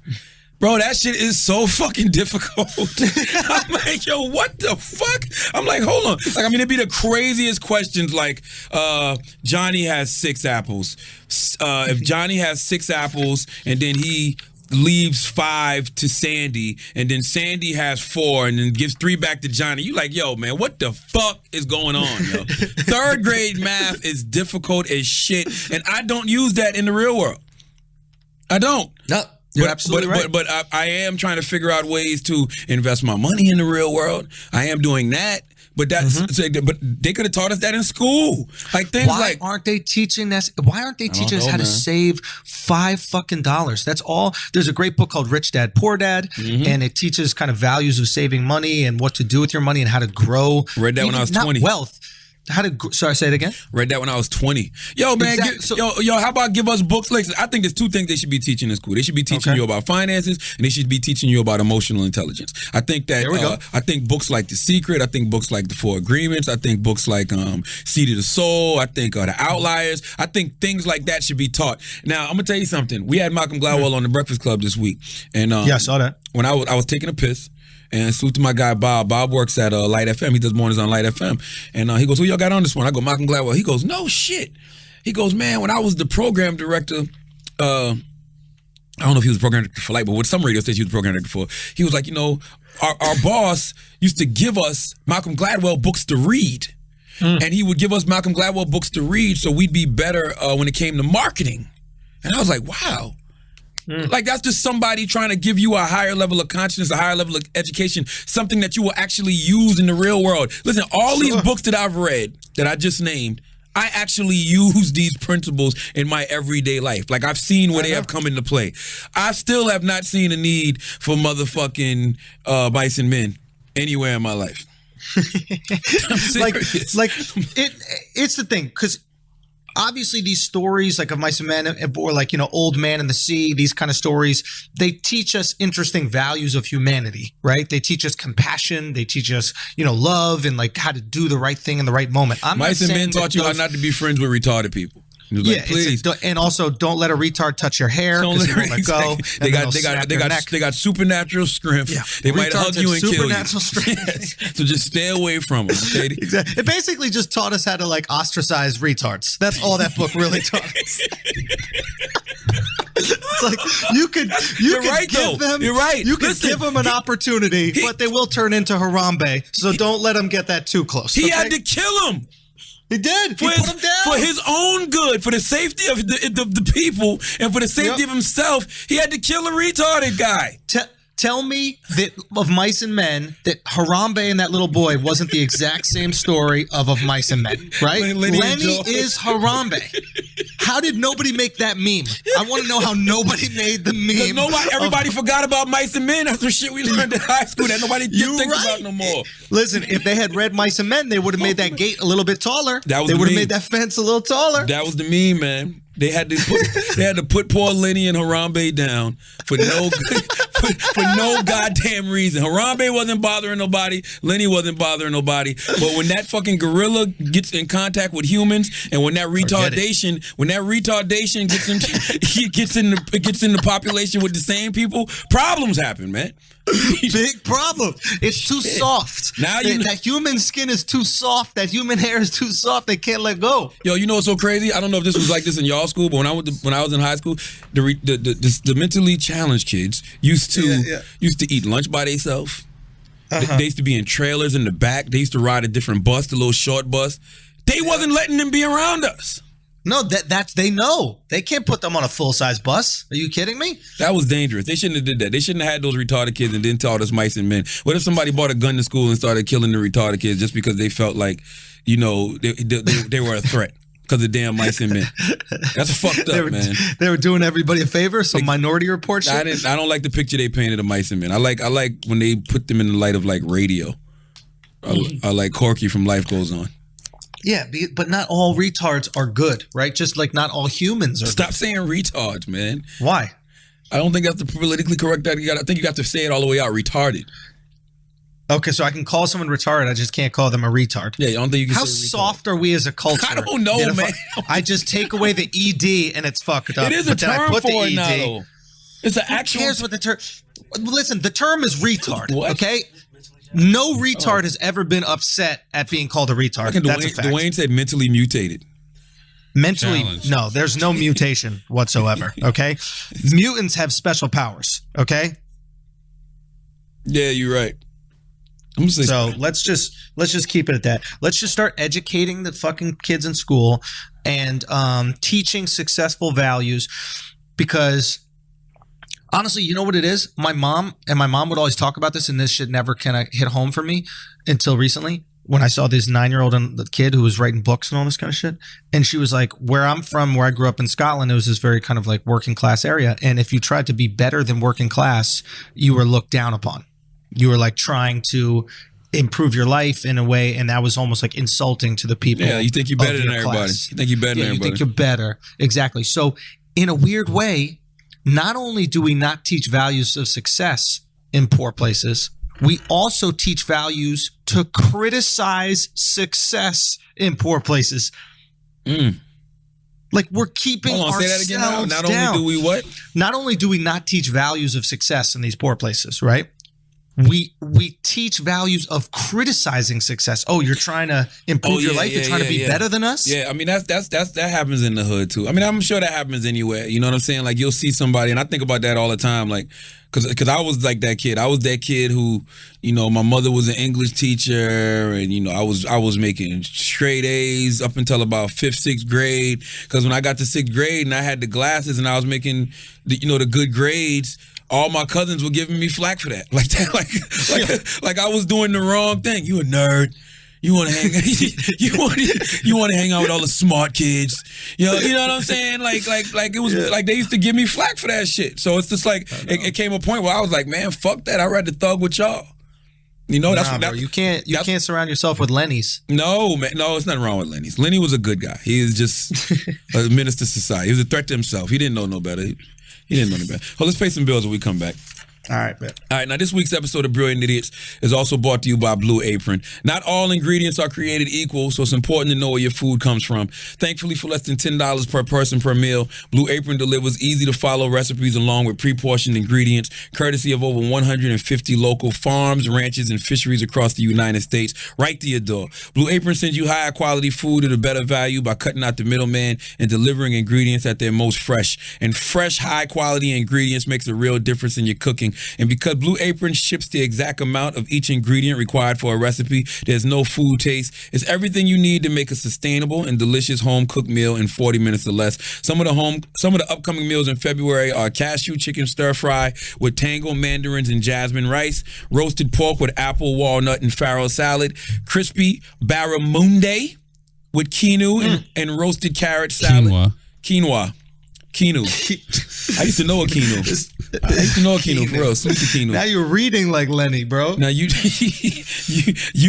S1: Bro, that shit is so fucking difficult. I'm like, yo, what the fuck? I'm like, hold on. Like, I mean, it'd be the craziest questions like, Johnny has 6 apples. If Johnny has 6 apples and then he leaves 5 to Sandy, and then Sandy has 4 and then gives 3 back to Johnny, you like, yo, man, what the fuck is going on, yo? 3rd grade math is difficult as shit, and I don't use that in the real world. I don't.
S2: No. You're absolutely right.
S1: But I am trying to figure out ways to invest my money in the real world. I am doing that. But that's but they could have taught us that in school. Like things
S2: why aren't they teaching us? Why aren't they teaching us how to save $5? That's all. There's a great book called Rich Dad Poor Dad, and it teaches kind of values of saving money and what to do with your money and how to grow.
S1: Read that when I was 20.
S2: Wealth. Sorry, say it again.
S1: Read that when I was 20. Yo, man, yo, how about give us books? Like, I think there's 2 things they should be teaching in school. They should be teaching you about finances, and they should be teaching you about emotional intelligence. I think that. There we go. I think books like The Secret. I think books like The 4 Agreements. I think books like Seed of the Soul. I think The Outliers. I think things like that should be taught. Now, I'm gonna tell you something. We had Malcolm Gladwell on the Breakfast Club this week, and
S2: yeah, I saw that.
S1: When I was taking a piss. And salute to my guy, Bob. Bob works at Light FM. He does mornings on Light FM. And he goes, who y'all got on this one? I go, Malcolm Gladwell. He goes, no shit. He goes, man, when I was the program director I don't know if he was program director for Light, but with some radio station he was program director for. He was like, our boss used to give us Malcolm Gladwell books to read. And he would give us Malcolm Gladwell books to read so we'd be better when it came to marketing. And I was like, wow. Like, that's just somebody trying to give you a higher level of consciousness, a higher level of education, something that you will actually use in the real world. Listen, all these books that I've read, that I just named, I actually use these principles in my everyday life. Like, I've seen where they have come into play. I still have not seen a need for motherfucking mice and men anywhere in my life. I'm serious.
S2: It's the thing, because obviously these stories like of Mice and Men or like, Old Man in the Sea, these kind of stories, they teach us interesting values of humanity, right? They teach us compassion. They teach us, love and like how to do the right thing in the right moment.
S1: Mice and Men taught you how not to be friends with retarded people. Like, please.
S2: And also don't let a retard touch your hair because they won't let go.
S1: They got supernatural strength. Yeah. They might hug you and kill you. Yes. So just stay away from them. Okay?
S2: Exactly. It basically just taught us how to like ostracize retards. That's all that book really taught us. It's like you could give them.
S1: You're right.
S2: You could give them an opportunity, but they will turn into Harambe. So don't let them get that too close.
S1: He had to kill him.
S2: He did. He put him down.
S1: For his own good, for the safety of the people, and for the safety of himself, he had to kill a retarded guy.
S2: Tell me that of Mice and Men that Harambe and that little boy wasn't the exact same story of Mice and Men, right? Lenny is Harambe. How did nobody make that meme? I want to know how nobody made the meme.
S1: Everybody forgot about Mice and Men. That's the shit we learned in high school that nobody thinks about no more.
S2: Listen, if they had read Mice and Men, they would have made that gate a little bit taller. They would have made that fence a little taller.
S1: That was the meme, man. They had to put poor Lenny and Harambe down for no goddamn reason. Harambe wasn't bothering nobody. Lenny wasn't bothering nobody. But when that fucking gorilla gets in contact with humans, and when that retardation gets in the population with the same people, problems happen, man.
S2: Big problem. It's too soft. Now that human skin is too soft. That human hair is too soft. They can't let go.
S1: Yo, you know what's so crazy? I don't know if this was like this in y'all school, but when I was in high school, the mentally challenged kids used to eat lunch by themselves. They used to be in trailers in the back. They used to ride a different bus, the little short bus. They wasn't letting them be around us.
S2: No, they know. They can't put them on a full-size bus. Are you kidding me?
S1: That was dangerous. They shouldn't have did that. They shouldn't have had those retarded kids and then taught us Mice and Men. What if somebody brought a gun to school and started killing the retarded kids just because they felt like, they were a threat because of damn Mice and Men? That's fucked up, man.
S2: They were doing everybody a favor, some Minority Report shit?
S1: I don't like the picture they painted of Mice and Men. I like when they put them in the light of like radio. I like Corky from Life Goes On.
S2: Yeah, but not all retards are good, right? Just like not all humans are.
S1: Stop saying retards, man.
S2: Why?
S1: I don't think that's the politically correct. I think you have to say it all the way out. Retarded.
S2: Okay, so I can call someone retarded. I just can't call them a retard.
S1: Yeah, I don't think you can.
S2: How soft are we as a culture?
S1: I don't know, man.
S2: I just take away the ED and it's fucked up.
S1: It is a term for it now, though. It's an actual.
S2: Who cares what the term? Listen, the term is retard. What? Okay. No retard has ever been upset at being called a retard. That's a fact.
S1: Dwayne said mentally mutated.
S2: Mentally, no, there's no mutation whatsoever, okay? Mutants have special powers, okay?
S1: Yeah, you're right.
S2: So let's just keep it at that. Let's just start educating the fucking kids in school and teaching successful values, because honestly, you know what it is? My mom would always talk about this, and this shit never kind of hit home for me until recently when I saw this 9-year-old kid who was writing books and all this kind of shit. And she was like, where I'm from, where I grew up in Scotland, it was this very kind of like working class area. And if you tried to be better than working class, you were looked down upon. You were like trying to improve your life in a way, and that was almost like insulting to the people.
S1: Yeah, you think you're better than everybody. You think you're better than everybody.
S2: You think you're better. Exactly. So in a weird way, not only do we not teach values of success in poor places, we also teach values to criticize success in poor places. Like we're keeping ourselves
S1: say that again now.
S2: Not
S1: only do we what?
S2: Not only do we not teach values of success in these poor places, right? we teach values of criticizing success. Oh, you're trying to improve your life. You're trying to be better than us.
S1: Yeah, I mean that happens in the hood too. I mean, I'm sure that happens anywhere. You know what I'm saying? Like you'll see somebody, and I think about that all the time. Like, cause I was like that kid. I was that kid who, you know, my mother was an English teacher, and you know, I was making straight A's up until about 5th, 6th grade. Cause when I got to 6th grade and I had the glasses and I was making the good grades, all my cousins were giving me flack for that. Like that, like I was doing the wrong thing. You a nerd. You want to hang you want to hang out with all the smart kids. You know what I'm saying? Like it was like they used to give me flack for that shit. So it's just like it came a point where I was like, man, fuck that. I'd rather thug with y'all. You know,
S2: bro, you can't surround yourself with Lenny's.
S1: No, man, no, it's nothing wrong with Lenny's. Lenny was a good guy. He is just a menace to society. He was a threat to himself. He didn't know no better. He didn't know any better. Oh, let's pay some bills when we come back.
S2: All right, bet.
S1: All right, now this week's episode of Brilliant Idiots is also brought to you by Blue Apron. Not all ingredients are created equal, so it's important to know where your food comes from. Thankfully, for less than $10 per person per meal, Blue Apron delivers easy-to-follow recipes along with pre-portioned ingredients, courtesy of over 150 local farms, ranches, and fisheries across the United States, right to your door. Blue Apron sends you higher quality food at a better value by cutting out the middleman and delivering ingredients at their most fresh. And fresh, high-quality ingredients makes a real difference in your cooking. And because Blue Apron ships the exact amount of each ingredient required for a recipe, there's no food taste. It's everything you need to make a sustainable and delicious home-cooked meal in 40 minutes or less. Some of the upcoming meals in February are cashew chicken stir-fry with tango mandarins and jasmine rice, roasted pork with apple, walnut, and farro salad, crispy barramundi with quinoa and roasted carrot salad. Quinoa. I used to know a quinoa. For real. Super quinoa.
S2: Now you're reading like Lenny, bro.
S1: Now you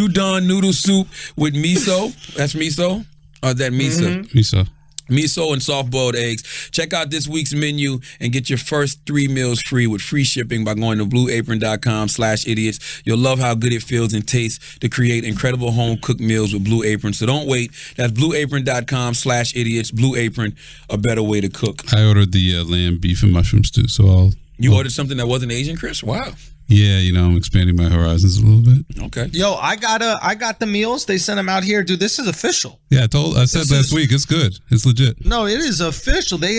S1: done noodle soup with miso. That's miso? Or is that misa?
S3: Miso.
S1: Miso and soft-boiled eggs. Check out this week's menu and get your first 3 meals free with free shipping by going to blueapron.com/idiots. You'll love how good it feels and tastes to create incredible home-cooked meals with Blue Apron. So don't wait. That's blueapron.com/idiots. Blue Apron, a better way to cook.
S3: I ordered the lamb, beef, and mushroom stew, so
S1: You ordered something that wasn't Asian, Chris? Wow.
S3: Yeah, I'm expanding my horizons a little bit.
S1: Okay.
S2: Yo, I got the meals. They sent them out here, dude. This is official.
S3: Yeah, I said last week. It's good. It's legit.
S2: No, it is official. They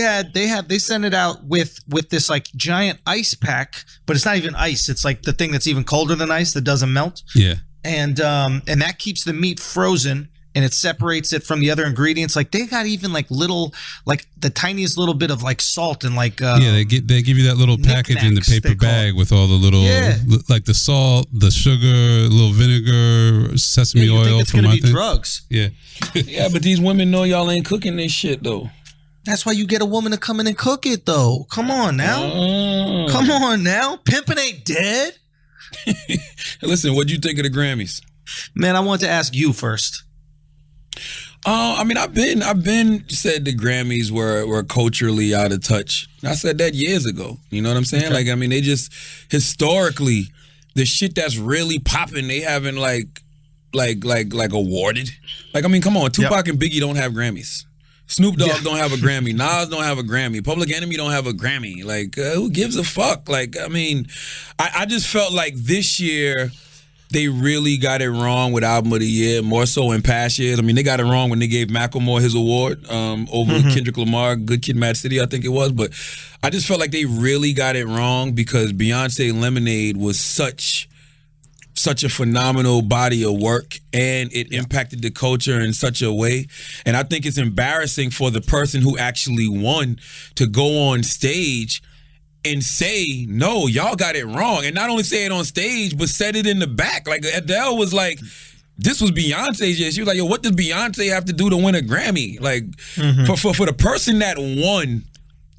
S2: sent it out with this like giant ice pack, but it's not even ice. It's like the thing that's even colder than ice that doesn't melt.
S3: Yeah.
S2: And that keeps the meat frozen. And it separates it from the other ingredients. Like they got even like little, like the tiniest little bit of like salt and like
S3: they give you that little package in the paper bag with all the little like the salt, the sugar, little vinegar, sesame oil.
S2: Think it's gonna be drugs.
S3: Yeah,
S1: yeah, but these women know y'all ain't cooking this shit though.
S2: That's why you get a woman to come in and cook it though. Come on now, come on now. Pimping ain't dead.
S1: Listen, what'd you think of the Grammys?
S2: Man, I want to ask you first.
S1: I mean, I've been said the Grammys were culturally out of touch. I said that years ago. You know what I'm saying? Okay. Like, I mean, they just historically the shit that's really popping, they haven't like awarded. Like, I mean, come on, Tupac and Biggie don't have Grammys. Snoop Dogg don't have a Grammy. Nas don't have a Grammy. Public Enemy don't have a Grammy. Like, who gives a fuck? Like, I mean, I just felt like this year they really got it wrong with Album of the Year, more so in past years. I mean, they got it wrong when they gave Macklemore his award over Kendrick Lamar, Good Kid, Mad City, I think it was. But I just felt like they really got it wrong because Beyonce Lemonade was such a phenomenal body of work, and it impacted the culture in such a way. And I think it's embarrassing for the person who actually won to go on stage and say, no, y'all got it wrong. And not only say it on stage, but said it in the back. Like Adele was like, this was Beyonce's year. She was like, yo, what does Beyonce have to do to win a Grammy? Like, for the person that won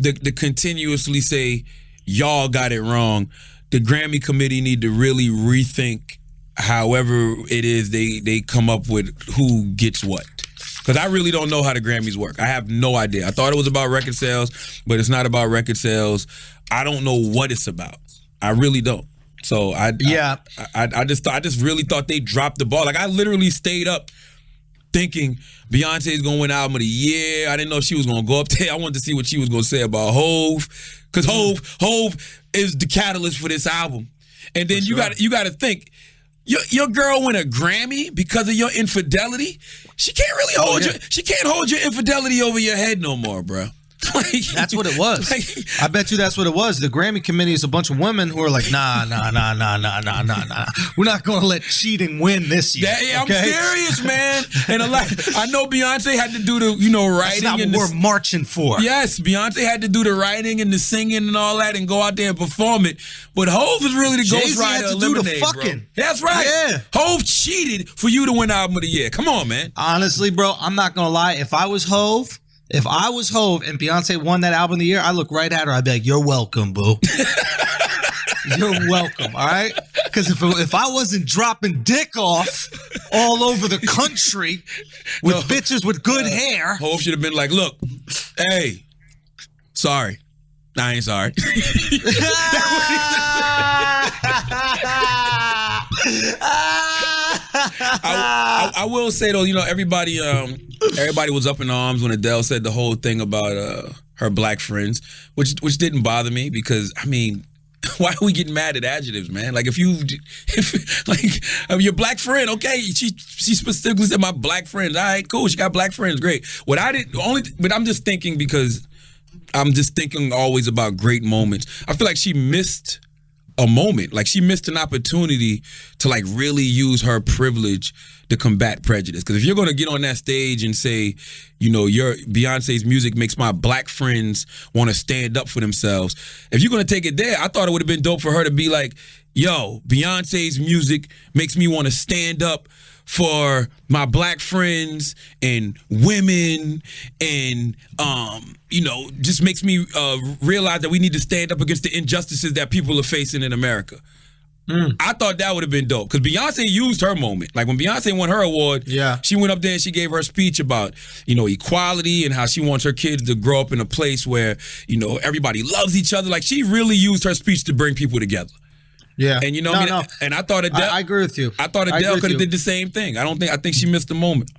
S1: to continuously say, y'all got it wrong, the Grammy committee need to really rethink however it is they come up with who gets what. Because I really don't know how the Grammys work. I have no idea. I thought it was about record sales, but it's not about record sales. I don't know what it's about. I really don't. So I just really thought they dropped the ball. Like I literally stayed up thinking Beyonce's gonna win Album of the Year. I didn't know she was gonna go up there. I wanted to see what she was gonna say about Hove, because Hove is the catalyst for this album. And then you got to think, your girl win a Grammy because of your infidelity. She can't really hold your infidelity over your head no more, bro. Like,
S2: that's what it was.
S1: Like,
S2: I bet you that's what it was. The Grammy committee is a bunch of women who are like, nah. We're not going to let cheating win this year.
S1: I'm serious, man. And I know Beyonce had to do the, writing.
S2: That's not what we're marching for.
S1: Yes, Beyonce had to do the writing and the singing and all that and go out there and perform it. But Hov is really the ghostwriter of Lemonade, bro. That's right.
S2: Yeah.
S1: Hov cheated for you to win Album of the Year. Come on, man.
S2: Honestly, bro, I'm not going to lie. If I was Hov and Beyonce won that Album of the Year, I'd look right at her. I'd be like, you're welcome, boo. You're welcome, all right? Because if I wasn't dropping dick off all over the country with bitches with good hair.
S1: Hov should have been like, look, hey, sorry. I ain't sorry. I will say though, everybody was up in arms when Adele said the whole thing about her black friends, which didn't bother me because why are we getting mad at adjectives, man? Like if your black friend, okay, she specifically said my black friends. All right, cool, she got black friends, great. But I'm just thinking because I'm just thinking always about great moments. I feel like she missed a moment. Like she missed an opportunity to like really use her privilege to combat prejudice. Because if you're going to get on that stage and say, your Beyonce's music makes my black friends want to stand up for themselves. If you're going to take it there, I thought it would have been dope for her to be like, yo, Beyonce's music makes me want to stand up for my black friends and women and, just makes me realize that we need to stand up against the injustices that people are facing in America. I thought that would have been dope because Beyonce used her moment. Like when Beyonce won her award, she went up there and she gave her speech about, equality and how she wants her kids to grow up in a place where, everybody loves each other. Like she really used her speech to bring people together.
S2: Yeah,
S1: and and I thought Adele.
S2: I agree with you.
S1: I thought Adele could have did the same thing. I think she missed the moment.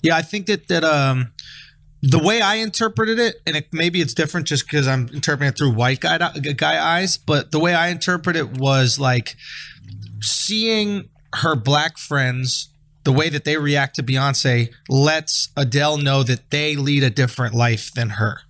S2: Yeah, I think that the way I interpreted it, and maybe it's different just because I'm interpreting it through white guy eyes, but the way I interpret it was like seeing her black friends, the way that they react to Beyonce lets Adele know that they lead a different life than her,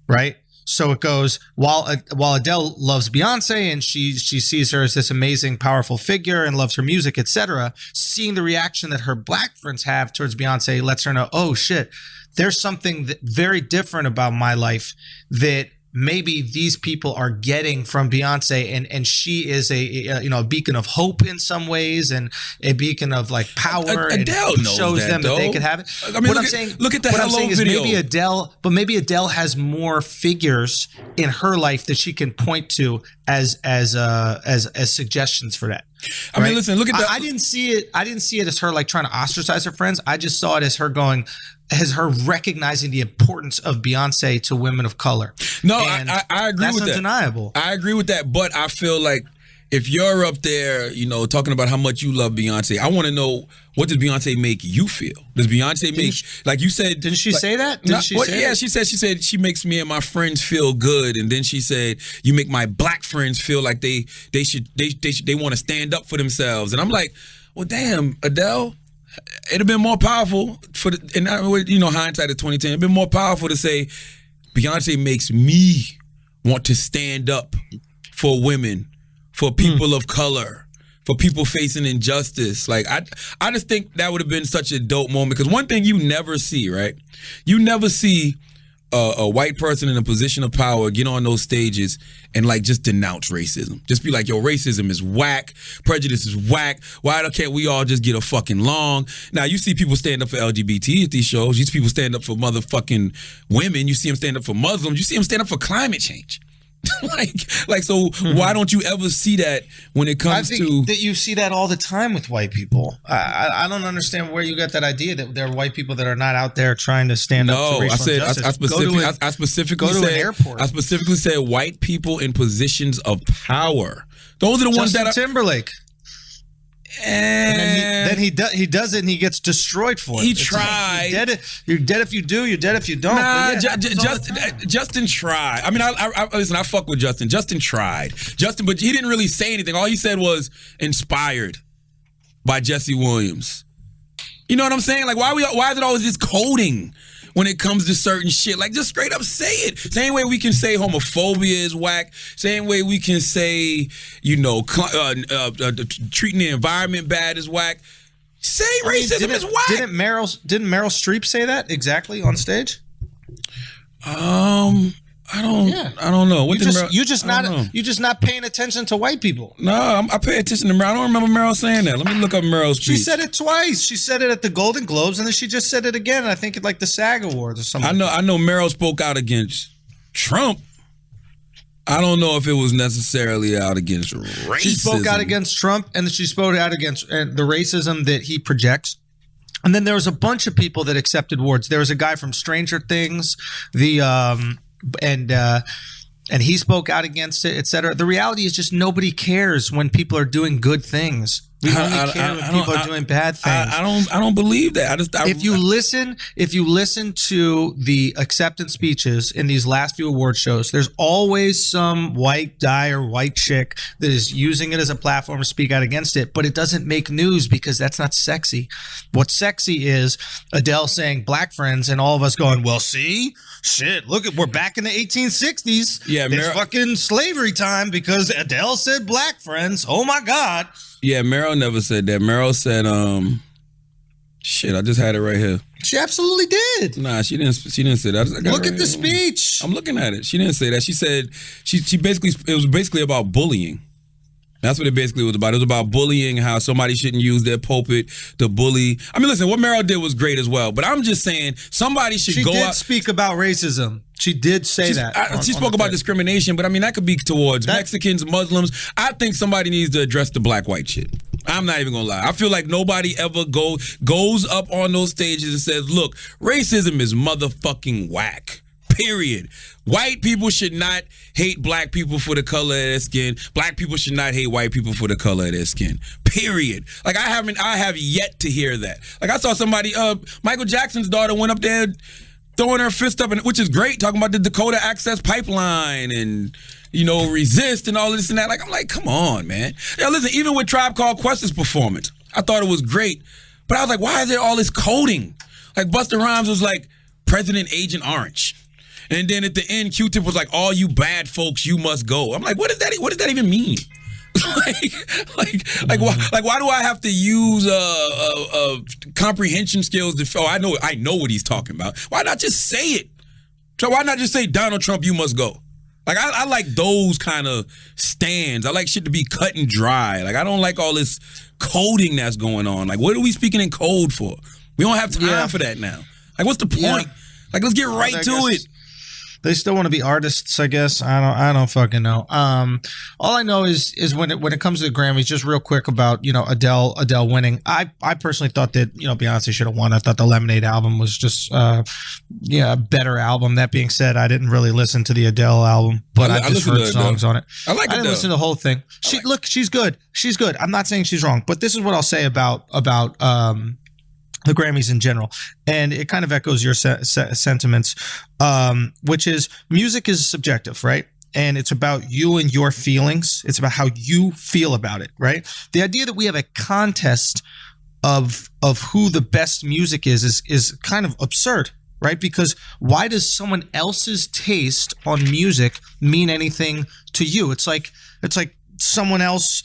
S2: right? So it goes, while Adele loves Beyonce and she sees her as this amazing, powerful figure and loves her music, etc., seeing the reaction that her black friends have towards Beyonce lets her know, oh shit, there's something very different about my life that maybe these people are getting from Beyonce, and she is a beacon of hope in some ways and a beacon of like power.
S1: Adele
S2: and
S1: knows
S2: shows
S1: that,
S2: them
S1: though.
S2: that they could have it.
S1: I mean, look at the Hello video.
S2: Maybe Adele has more figures in her life that she can point to as suggestions for that.
S1: I mean, listen, look at that.
S2: I didn't see it as her like trying to ostracize her friends. I just saw it as her recognizing the importance of Beyonce to women of color.
S1: No, I agree with that.
S2: That's undeniable.
S1: I agree with that, but I feel like if you're up there, talking about how much you love Beyonce, I want to know, what does Beyonce make you feel? Does Beyonce make, like you said...
S2: Didn't she say that?
S1: She said she makes me and my friends feel good, and then she said, you make my black friends feel like they want to stand up for themselves. And I'm like, well, damn, Adele... It'd have been more powerful hindsight of 2010. It'd been more powerful to say Beyonce makes me want to stand up for women, for people of color, for people facing injustice. Like I just think that would have been such a dope moment because one thing you never see, right? You never see a white person in a position of power get on those stages and like just denounce racism. Just be like, yo, racism is whack. Prejudice is whack. Why can't we all just get a fucking along? Now, you see people stand up for LGBT at these shows. You see people stand up for motherfucking women. You see them stand up for Muslims. You see them stand up for climate change. So why don't you ever see that when it comes to...
S2: that you see that all the time with white people. I don't understand where you got that idea that there are white people that are not out there trying to stand up to racial injustice.
S1: I specifically said white people in positions of power. Those are the ones that are...
S2: Timberlake. And then he does it and he gets destroyed for it.
S1: He tried.
S2: Like, you're dead if you do. You're dead if you don't.
S1: Nah, Justin tried. I mean, listen. I fuck with Justin. Justin tried. But he didn't really say anything. All he said was inspired by Jesse Williams. You know what I'm saying? Like, why is it always this coding when it comes to certain shit? Like, just straight up say it. Same way we can say homophobia is whack. Same way we can say, treating the environment bad is whack. Say racism is whack.
S2: Didn't Meryl Streep say that exactly on stage?
S1: I don't know.
S2: You're just not paying attention to white people.
S1: No, I pay attention to Meryl. I don't remember Meryl saying that. Let me look up Meryl's speech.
S2: She said it twice. She said it at the Golden Globes, and then she just said it again. I think at like the SAG Awards or something.
S1: I know Meryl spoke out against Trump. I don't know if it was necessarily out against racism.
S2: She spoke out against Trump, and then she spoke out against the racism that he projects. And then there was a bunch of people that accepted awards. There was a guy from Stranger Things, and he spoke out against it, etc. The reality is just nobody cares when people are doing good things. We only care when people are doing bad things.
S1: I don't believe that.
S2: If you listen to the acceptance speeches in these last few award shows, there's always some white guy or white chick that is using it as a platform to speak out against it, but it doesn't make news because that's not sexy. What's sexy is Adele saying black friends and all of us going, well, see? Shit, look, we're back in the 1860s.
S1: Yeah,
S2: it's fucking slavery time because Adele said black friends. Oh my God.
S1: Yeah, Meryl never said that. Meryl said, shit, I just had it right here.
S2: She absolutely did.
S1: Nah, she didn't say that.
S2: Look at the speech.
S1: I'm looking at it. She didn't say that. She said it was basically about bullying. That's what it basically was about. It was about bullying, how somebody shouldn't use their pulpit to bully. I mean, listen, what Meryl did was great as well. But I'm just saying somebody should go out.
S2: She did speak about racism. She did say that.
S1: She spoke about discrimination, but I mean, that could be towards Mexicans, Muslims. I think somebody needs to address the black-white shit. I'm not even going to lie. I feel like nobody ever goes up on those stages and says, look, racism is motherfucking whack. Period. White people should not hate black people for the color of their skin. Black people should not hate white people for the color of their skin. Period. Like I have yet to hear that. Like I saw somebody, Michael Jackson's daughter went up there throwing her fist up, which is great, talking about the Dakota Access Pipeline and resist and all this and that. Like I'm like, come on, man. Now listen, even with Tribe Called Quest's performance, I thought it was great, but I was like, why is there all this coding? Like Busta Rhymes was like President Agent Orange. And then at the end, Q-Tip was like, all you bad folks, you must go. I'm like, what does that even mean? Why do I have to use comprehension skills to I know what he's talking about. Why not just say it? So why not just say Donald Trump, you must go? Like I like those kind of stands. I like shit to be cut and dry. Like I don't like all this coding that's going on. Like what are we speaking in code for? We don't have time for that now. Like what's the point? Yeah. Like let's get right to it.
S2: They still want to be artists, I guess. I don't fucking know. All I know is when it comes to the Grammys, just real quick about Adele winning. I personally thought that Beyonce should have won. I thought the Lemonade album was just a better album. That being said, I didn't really listen to the Adele album, but I just heard songs on it. I didn't listen to the whole thing. She's good. She's good. I'm not saying she's wrong, but this is what I'll say about the Grammys in general, and it kind of echoes your sentiments, which is music is subjective, right? And it's about you and your feelings. It's about how you feel about it, right? The idea that we have a contest of who the best music is kind of absurd, right? Because why does someone else's taste on music mean anything to you? It's like someone else.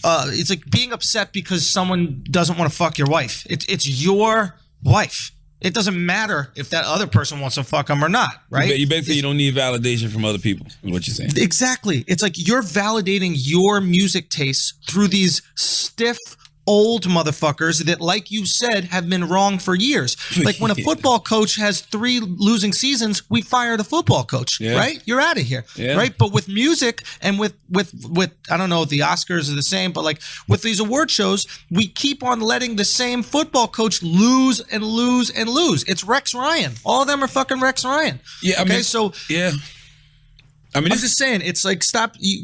S2: It's like being upset because someone doesn't want to fuck your wife. It's your wife. It doesn't matter if that other person wants to fuck them or not, right?
S1: You don't need validation from other people, is what you're saying.
S2: Exactly. It's like you're validating your music tastes through these stiff old motherfuckers that, like you said, have been wrong for years. Like when a football coach has 3 losing seasons, we fire the football coach, right? You're out of here, right? But with music and with I don't know if the Oscars are the same, but like with these award shows, we keep on letting the same football coach lose and lose and lose. It's Rex Ryan. All of them are fucking Rex Ryan.
S1: Yeah,
S2: okay, so
S1: yeah. I mean,
S2: I'm just saying, it's like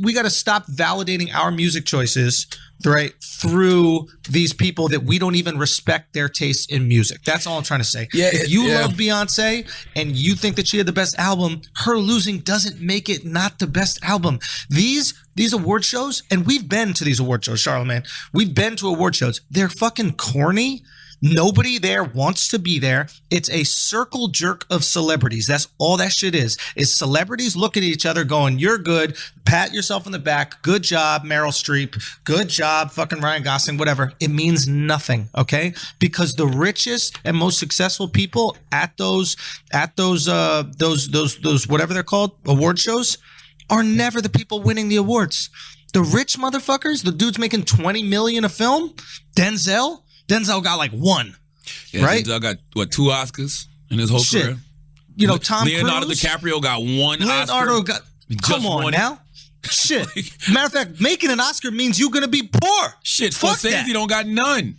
S2: we got to stop validating our music choices, right, through these people that we don't even respect their taste in music. That's all I'm trying to say.
S1: Yeah,
S2: if you love Beyonce and you think that she had the best album, her losing doesn't make it not the best album. These award shows, and we've been to these award shows, Charlamagne. We've been to award shows. They're fucking corny. Nobody there wants to be there. It's a circle jerk of celebrities. That's all that shit is celebrities looking at each other going, you're good. Pat yourself on the back. Good job, Meryl Streep. Good job, fucking Ryan Gosling, whatever. It means nothing, okay? Because the richest and most successful people at those whatever they're called, award shows, are never the people winning the awards. The rich motherfuckers, the dudes making $20 million a film, Denzel got like one, right?
S1: Denzel got, 2 Oscars in his whole career?
S2: You know, Tom
S1: Leonardo
S2: Cruise.
S1: DiCaprio got 1
S2: Leonardo
S1: Oscar.
S2: come on now. Shit. Matter of fact, making an Oscar means you're going to be poor.
S1: Shit,
S2: Fuck
S1: Scorsese
S2: that.
S1: don't got none.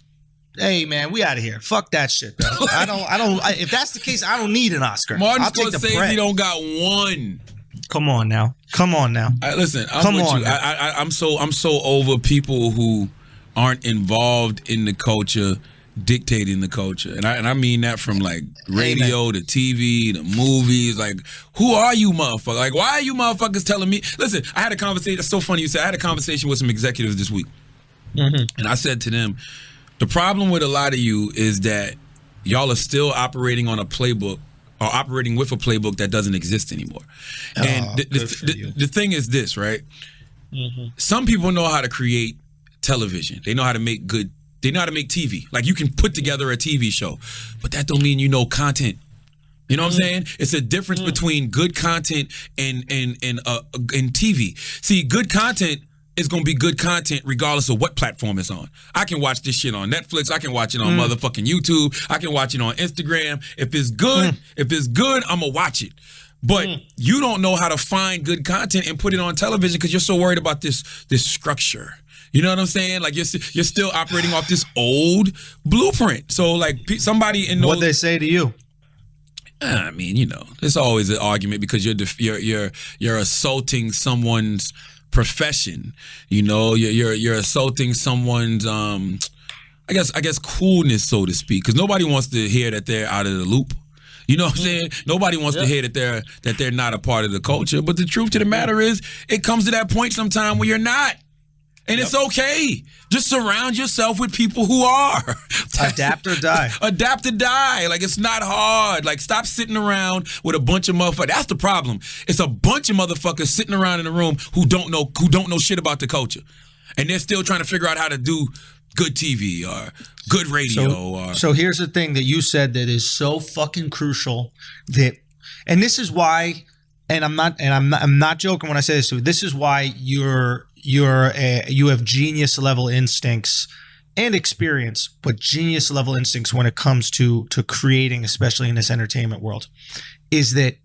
S2: Hey, man, we out of here. Fuck that shit, bro. If that's the case, I don't need an Oscar.
S1: Martin
S2: I'll take the
S1: Scorsese
S2: bread.
S1: don't got 1.
S2: Come on now.
S1: Listen, I'm with you. I'm so over people who aren't involved in the culture, dictating the culture, and I mean that from like radio to TV to movies. Like, who are you, motherfucker? Like, why are you motherfuckers telling me? Listen, I had a conversation. It's so funny you said. I had a conversation with some executives this week, and I said to them, the problem with a lot of you is that y'all are still operating on a playbook or operating with a playbook that doesn't exist anymore. And the thing is this, right? Some people know how to create television. They know how to make they know how to make TV. Like, you can put together a TV show, but that don't mean you know content. You know what I'm saying? It's a difference between good content and TV. See, good content is going to be good content regardless of what platform it's on. I can watch this shit on Netflix. I can watch it on motherfucking YouTube. I can watch it on Instagram. If it's good, I'm going to watch it. But you don't know how to find good content and put it on television because you're so worried about this structure. You know what I'm saying? Like, you're still operating off this old blueprint. So, like, somebody in those...
S2: What'd they say to you?
S1: I mean, you know, there's always an argument because you're assaulting someone's profession. You know, you're assaulting someone's I guess coolness, so to speak, because nobody wants to hear that they're out of the loop. You know what I'm saying? Nobody wants to hear that they're not a part of the culture. But the truth to the matter is, it comes to that point sometime where you're not. And it's okay. Just surround yourself with people who are.
S2: Adapt or die.
S1: Adapt or die. Like, it's not hard. Like, stop sitting around with a bunch of motherfuckers. That's the problem. It's a bunch of motherfuckers sitting around in a room who don't know shit about the culture. And they're still trying to figure out how to do good TV or good radio.
S2: So here's the thing that you said that is so fucking crucial, and this is why, and I'm not joking when I say this to you. This is why you have genius level instincts and experience, but genius level instincts when it comes to creating, especially in this entertainment world, is that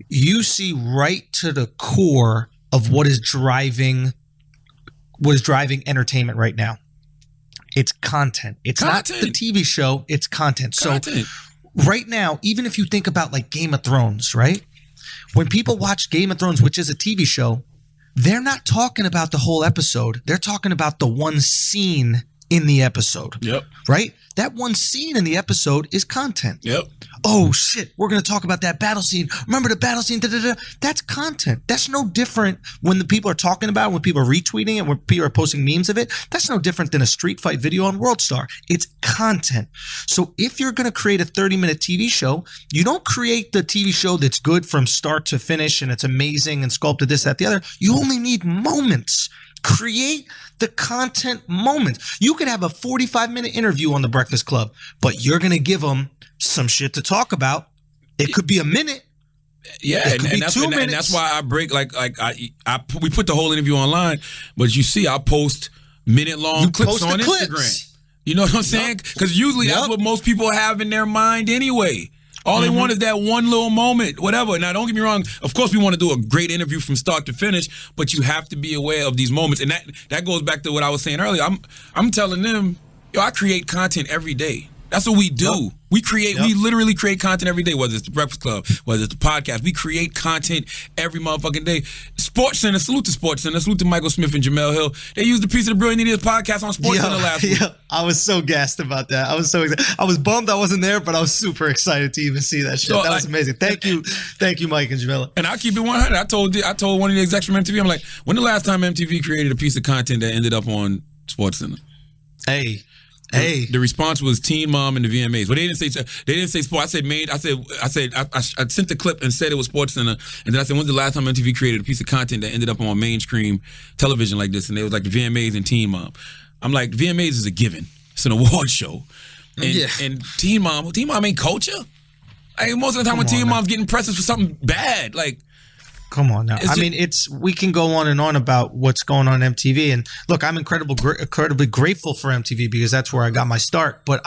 S2: you see right to the core of what is driving entertainment right now. It's content. It's not the TV show. It's content. So right now, even if you think about like Game of Thrones, right? When people watch Game of Thrones, which is a TV show, they're not talking about the whole episode. They're talking about the one scene in the episode.
S1: Yep.
S2: Right? That one scene in the episode is content.
S1: Yep.
S2: Oh, shit. We're going to talk about that battle scene. Remember the battle scene? That's content. That's no different when the people are talking about it, when people are retweeting it, when people are posting memes of it. That's no different than a street fight video on World Star. It's content. So if you're going to create a 30-minute TV show, you don't create the TV show that's good from start to finish and it's amazing and sculpted this, that, the other. You only need moments. Create the content moments. You could have a 45-minute interview on The Breakfast Club, but you're going to give them some shit to talk about. It could be a minute.
S1: Yeah, and that's why I break we put the whole interview online, but you see, I post minute-long clips on Instagram. You know what I'm saying? Because usually that's what most people have in their mind anyway. All they want is that one little moment, whatever. Now, don't get me wrong. Of course, we want to do a great interview from start to finish, but you have to be aware of these moments. And that goes back to what I was saying earlier. I'm telling them, I create content every day. That's what we do. We literally create content every day, whether it's the Breakfast Club, whether it's the podcast. We create content every motherfucking day. Sports Center, salute to Sports Center, salute to Michael Smith and Jamel Hill. They used a piece of the Brilliant Idiots podcast on Sports Center last week.
S2: I was so gassed about that. I was so excited. I was bummed I wasn't there, but I was super excited to even see that shit. So that was amazing. Thank you, Mike and Jamel.
S1: And I'll keep it 100. I told one of the execs from MTV, I'm like, when the last time MTV created a piece of content that ended up on Sports Center?
S2: Hey.
S1: The response was Teen Mom and the VMAs. But they didn't say sports. I sent the clip and said it was Sports Center, and then I said, when's the last time MTV created a piece of content that ended up on mainstream television like this? And it was like the VMAs and Teen Mom. I'm like, VMAs is a given. It's an award show. And Teen Mom ain't culture. Like, most of the time when Teen Mom's getting presses for something bad, like,
S2: come on now. We can go on and on about what's going on MTV. And look, I'm incredibly grateful for MTV because that's where I got my start. But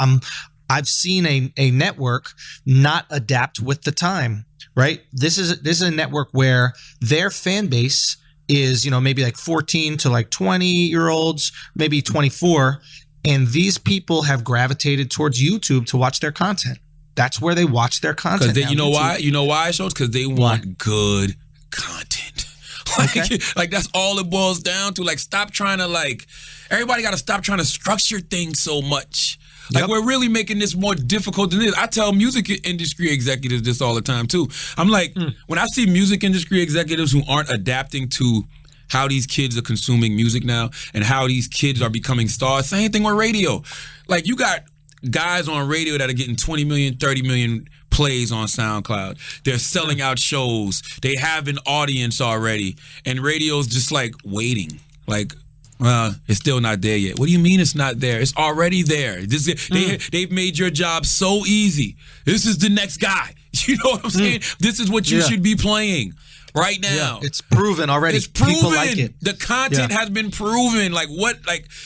S2: I've seen a network not adapt with the time, right? This is a network where their fan base is, maybe like 14 to like 20-year-olds, maybe 24. And these people have gravitated towards YouTube to watch their content. That's where they watch their content.
S1: Because you know why? You know why, Schulz? Because they want good content. Like that's all it boils down to. Like, stop trying to everybody got to stop trying to structure things so much. Like, we're really making this more difficult than this. I tell music industry executives this all the time too. I'm like, when I see music industry executives who aren't adapting to how these kids are consuming music now and how these kids are becoming stars, same thing with radio. Like, you got guys on radio that are getting 20 million, 30 million plays on SoundCloud. They're selling out shows. They have an audience already. And radio's just like waiting. Like, it's still not there yet. What do you mean it's not there? It's already there. They've made your job so easy. This is the next guy. You know what I'm saying? This is what you should be playing right now.
S2: It's proven already.
S1: It's proven.
S2: People like it.
S1: The content has been proven.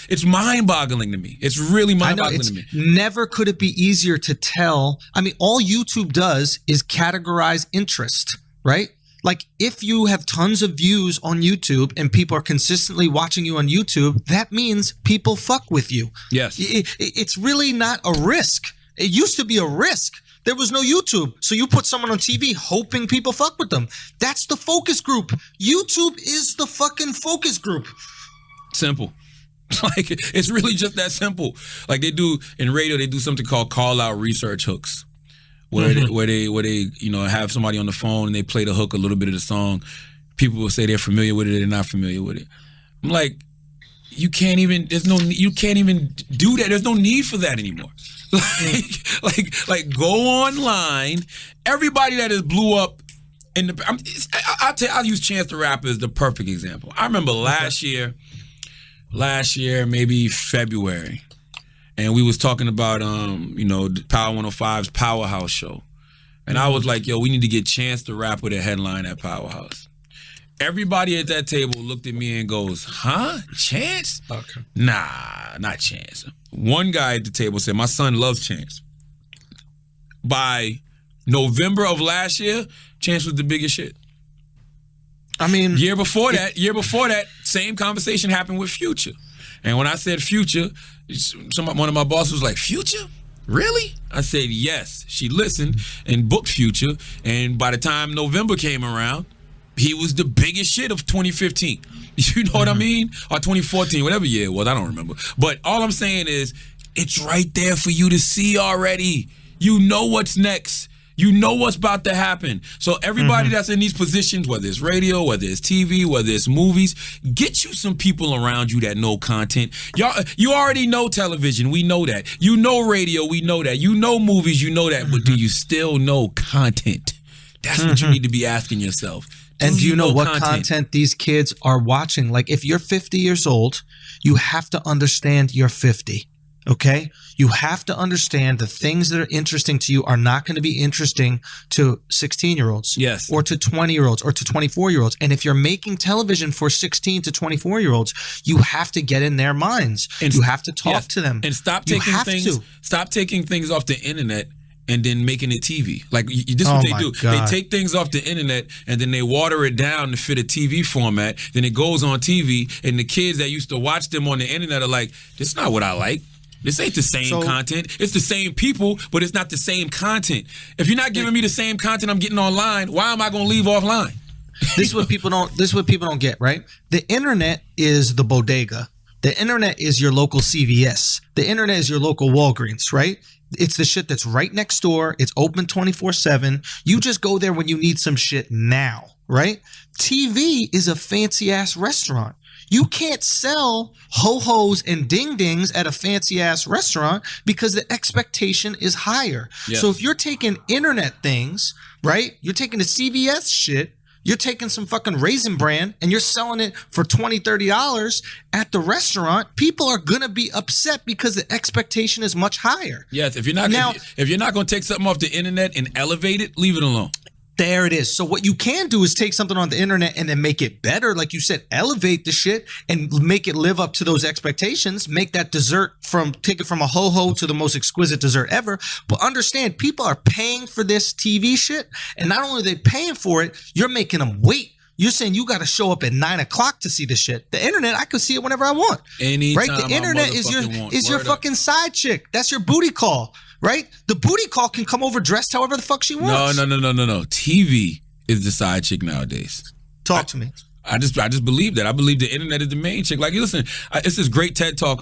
S1: It's mind-boggling to me. It's really mind-boggling to me.
S2: Never could it be easier to tell. I mean, all YouTube does is categorize interest, right? Like, if you have tons of views on YouTube and people are consistently watching you on YouTube, that means people fuck with you.
S1: Yes.
S2: It's really not a risk. It used to be a risk. There was no YouTube. So you put someone on TV hoping people fuck with them. That's the focus group. YouTube is the fucking focus group.
S1: Simple. Like, it's really just that simple. Like, they do in radio, they do something called call out research hooks. Where they have somebody on the phone and they play the hook, a little bit of the song. People will say they're familiar with it, they're not familiar with it. I'm like, you can't even do that. There's no need for that anymore. Like go online. Everybody that has blew up I'll use Chance the Rapper as the perfect example. I remember last year, maybe February. And we was talking about, Power 105's Powerhouse show. And I was like, yo, we need to get Chance the Rapper to headline at Powerhouse. Everybody at that table looked at me and goes, huh? Chance?
S2: Okay.
S1: Nah, not Chance. One guy at the table said, my son loves Chance. By November of last year, Chance was the biggest shit.
S2: I mean...
S1: Year before that, same conversation happened with Future. And when I said Future, one of my bosses was like, Future? Really? I said, yes. She listened and booked Future. And by the time November came around, he was the biggest shit of 2015. You know what I mean? Or 2014, whatever year it was. I don't remember. But all I'm saying is, it's right there for you to see already. You know what's next. You know what's about to happen. So everybody that's in these positions, whether it's radio, whether it's TV, whether it's movies, get you some people around you that know content. You already know television. We know that. You know radio. We know that. You know movies. You know that. But do you still know content? That's what you need to be asking yourself.
S2: And do you know what content these kids are watching? Like, if you're 50 years old, you have to understand you're 50. Okay? You have to understand the things that are interesting to you are not going to be interesting to 16-year-olds.
S1: Yes.
S2: Or to 20-year-olds or to 24-year-olds. And if you're making television for 16 to 24-year-olds, you have to get in their minds. And you have to talk to them.
S1: And stop taking things off the internet and then making it TV. Like, this is what they do. God. They take things off the internet and then they water it down to fit a TV format. Then it goes on TV, and the kids that used to watch them on the internet are like, this is not what I like. This ain't the same content. It's the same people, but it's not the same content. If you're not giving me the same content I'm getting online, why am I going to leave offline?
S2: This is what people don't get, right? The internet is the bodega. The internet is your local CVS. The internet is your local Walgreens, right? It's the shit that's right next door. It's open 24/7. You just go there when you need some shit now, right? TV is a fancy ass restaurant. You can't sell ho-hos and ding-dings at a fancy-ass restaurant because the expectation is higher. Yes. So if you're taking internet things, right, you're taking the CVS shit, you're taking some fucking Raisin Bran and you're selling it for $20, $30 at the restaurant, people are going to be upset because the expectation is much higher.
S1: Yes, if you're not going to take something off the internet and elevate it, leave it alone.
S2: There it is. So what you can do is take something on the internet and then make it better. Like you said, elevate the shit and make it live up to those expectations. Make that dessert take it from a ho-ho to the most exquisite dessert ever. But understand, people are paying for this TV shit. And not only are they paying for it, you're making them wait. You're saying you got to show up at 9 o'clock to see the shit. The internet, I can see it whenever I want.
S1: Anytime,
S2: right? The internet is your fucking side chick. That's your booty call. Right? The booty call can come over dressed however the fuck she wants.
S1: No. TV is the side chick nowadays.
S2: Talk to me.
S1: I just believe that. I believe the internet is the main chick. Like, listen, it's this great TED Talk.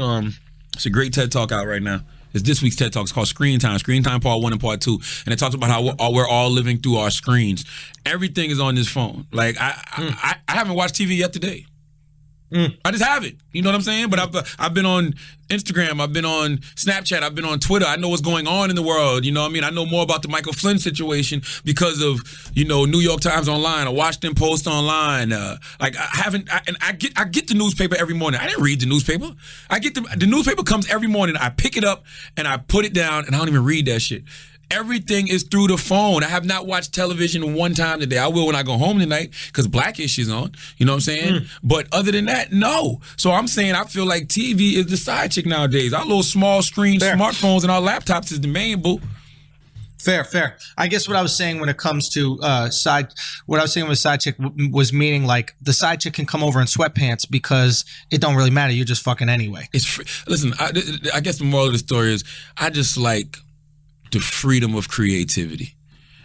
S1: It's a great TED Talk out right now. It's this week's TED Talk. It's called Screen Time Part 1 and Part 2. And it talks about how we're all living through our screens. Everything is on this phone. Like, I haven't watched TV yet today. I just haven't. You know what I'm saying? But I've been on Instagram. I've been on Snapchat. I've been on Twitter. I know what's going on in the world. You know what I mean? I know more about the Michael Flynn situation because of, New York Times Online or Washington Post Online. I get the newspaper every morning. I didn't read the newspaper. I get the newspaper comes every morning. I pick it up and I put it down and I don't even read that shit. Everything is through the phone. I have not watched television one time today. I will when I go home tonight because Blackish is on. You know what I'm saying? But other than that, no. So I'm saying I feel like TV is the side chick nowadays. Our little small screen smartphones and our laptops is the main boo.
S2: Fair. I guess what I was saying when it comes to side chick was meaning like the side chick can come over in sweatpants because it don't really matter. You're just fucking anyway.
S1: Listen, I guess the moral of the story is I just like the freedom of creativity.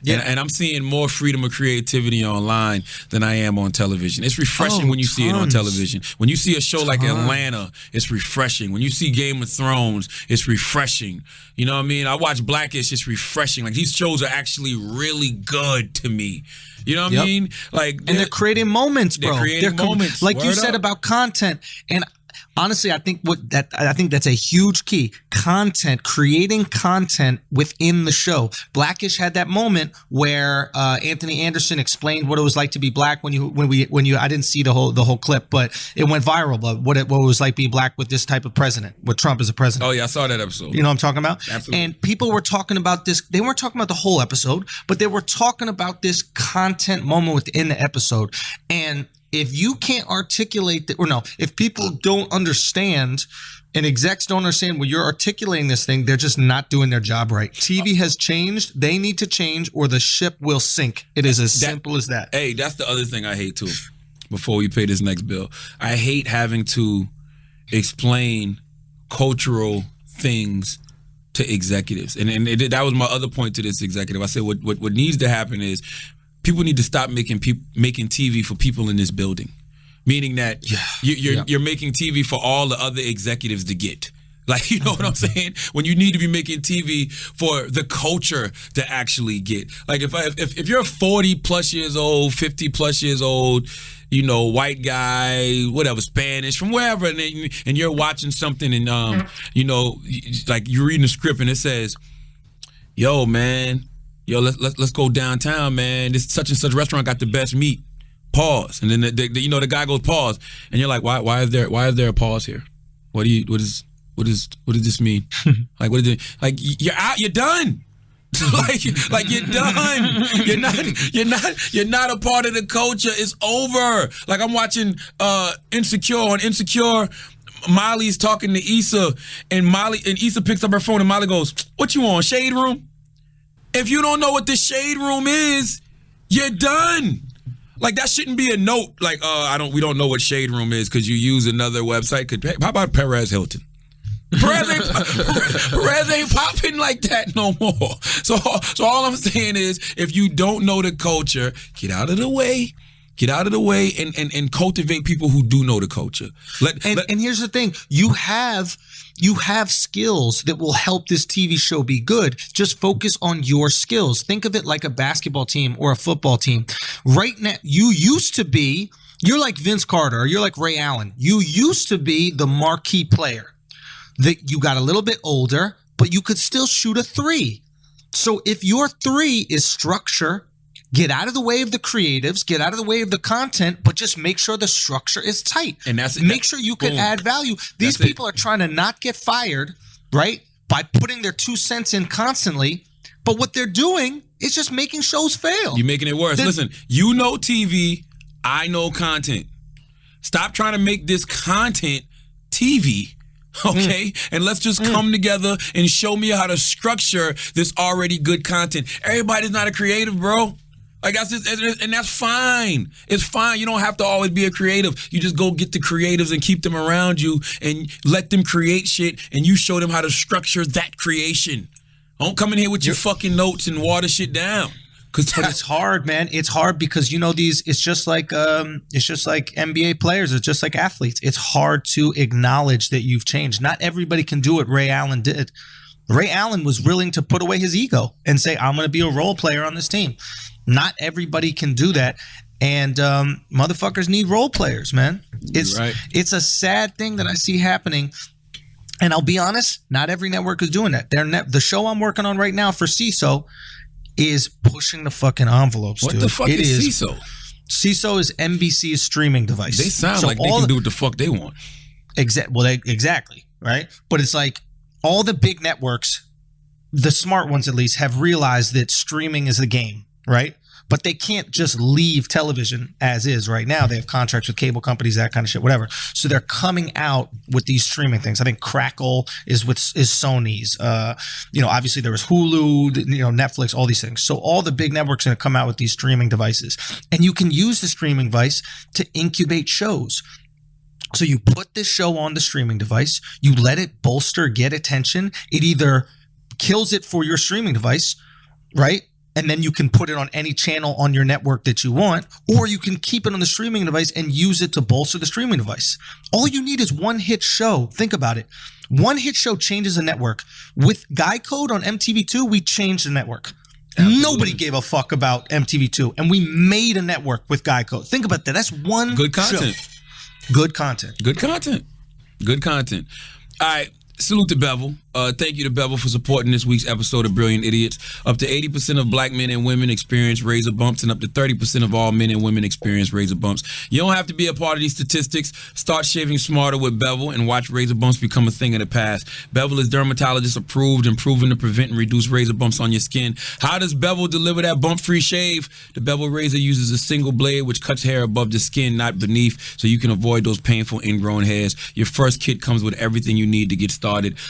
S1: Yeah. And I'm seeing more freedom of creativity online than I am on television. It's refreshing when you see it on television. When you see a show like Atlanta, it's refreshing. When you see Game of Thrones, it's refreshing. You know what I mean? I watch Blackish, it's refreshing. Like, these shows are actually really good to me. You know what I mean? Like,
S2: and they're creating moments, bro.
S1: They're creating moments.
S2: Like you said about content. And honestly, I think that's a huge key. Content, creating content within the show. Blackish had that moment where Anthony Anderson explained what it was like to be black when I didn't see the whole clip, but it went viral. But what it was like being black with this type of president, with Trump as a president.
S1: Oh yeah, I saw that episode.
S2: You know what I'm talking about?
S1: Absolutely.
S2: And people were talking about this. They weren't talking about the whole episode, but they were talking about this content moment within the episode. And if you can't articulate if people don't understand and execs don't understand when you're articulating this thing, they're just not doing their job right. TV has changed. They need to change or the ship will sink. It is as simple as that.
S1: Hey, that's the other thing I hate too. Before we pay this next bill, I hate having to explain cultural things to executives. And that was my other point to this executive. I said what needs to happen is people need to stop making TV for people in this building, meaning that you're making TV for all the other executives to get. Like, you know what I'm saying? When you need to be making TV for the culture to actually get. Like, if you're 40 plus years old, 50 plus years old, white guy, whatever, Spanish, from wherever, and you're watching something and like you're reading a script and it says, "Yo, man. Yo, let's go downtown, man. This such and such restaurant got the best meat." Pause, and then the guy goes pause, and you're like, why is there a pause here? What does this mean? Like, what is it? Like, you're out, you're done. like you're done. You're not a part of the culture. It's over. Like, I'm watching Insecure on Insecure. Molly's talking to Issa, and Issa picks up her phone, and Molly goes, "What you on, Shade Room?" If you don't know what the Shade Room is, you're done. Like, that shouldn't be a note. Like, we don't know what Shade Room is because you use another website. How about Perez Hilton? Perez ain't popping like that no more. So all I'm saying is, if you don't know the culture, get out of the way. Get out of the way and cultivate people who do know the culture.
S2: And here's the thing: you have skills that will help this TV show be good. Just focus on your skills. Think of it like a basketball team or a football team. Right now, you're like Vince Carter or you're like Ray Allen. You used to be the marquee player. That you got a little bit older, but you could still shoot a three. So if your three is structure, get out of the way of the creatives, get out of the way of the content, but just make sure the structure is tight. And make sure you can add value. These people are trying to not get fired, right? By putting their 2 cents in constantly. But what they're doing is just making shows fail.
S1: You're making it worse. Listen, you know TV, I know content. Stop trying to make this content TV. Okay, and let's just come together and show me how to structure this already good content. Everybody's not a creative, bro. Like that's just, and that's fine. It's fine. You don't have to always be a creative. You just go get the creatives and keep them around you and let them create shit, and you show them how to structure that creation. Don't come in here with your fucking notes and water shit down.
S2: But it's hard, man. It's hard because it's just like NBA players. It's just like athletes. It's hard to acknowledge that you've changed. Not everybody can do what Ray Allen did. Ray Allen was willing to put away his ego and say, I'm going to be a role player on this team. Not everybody can do that. And motherfuckers need role players, man. It's a sad thing that I see happening. And I'll be honest, not every network is doing that. The show I'm working on right now for CISO is pushing the fucking envelopes,
S1: dude.
S2: What
S1: the fuck is CISO?
S2: CISO is NBC's streaming device.
S1: They sound like they can do what the fuck they want.
S2: Exactly, right? But it's like all the big networks, the smart ones at least, have realized that streaming is the game, right? But they can't just leave television as is right now. They have contracts with cable companies, that kind of shit, whatever. So they're coming out with these streaming things. I think Crackle is Sony's. Obviously there was Hulu, Netflix, all these things. So all the big networks are going to come out with these streaming devices. And you can use the streaming device to incubate shows. So you put this show on the streaming device, you let it bolster, get attention. It either kills it for your streaming device, right? And then you can put it on any channel on your network that you want, or you can keep it on the streaming device and use it to bolster the streaming device. All you need is one hit show. Think about it. One hit show changes a network. With Guy Code on MTV2, we changed the network. Absolutely. Nobody gave a fuck about MTV2, and we made a network with Guy Code. Think about that. That's one
S1: good content.
S2: Show. Good content.
S1: Good content. Good content. All right. Salute to Bevel. Thank you to Bevel for supporting this week's episode of Brilliant Idiots. Up to 80% of black men and women experience razor bumps, and up to 30% of all men and women experience razor bumps. You don't have to be a part of these statistics. Start shaving smarter with Bevel and watch razor bumps become a thing of the past. Bevel is dermatologist approved and proven to prevent and reduce razor bumps on your skin. How does Bevel deliver that bump-free shave? The Bevel razor uses a single blade which cuts hair above the skin, not beneath, so you can avoid those painful ingrown hairs. Your first kit comes with everything you need to get started.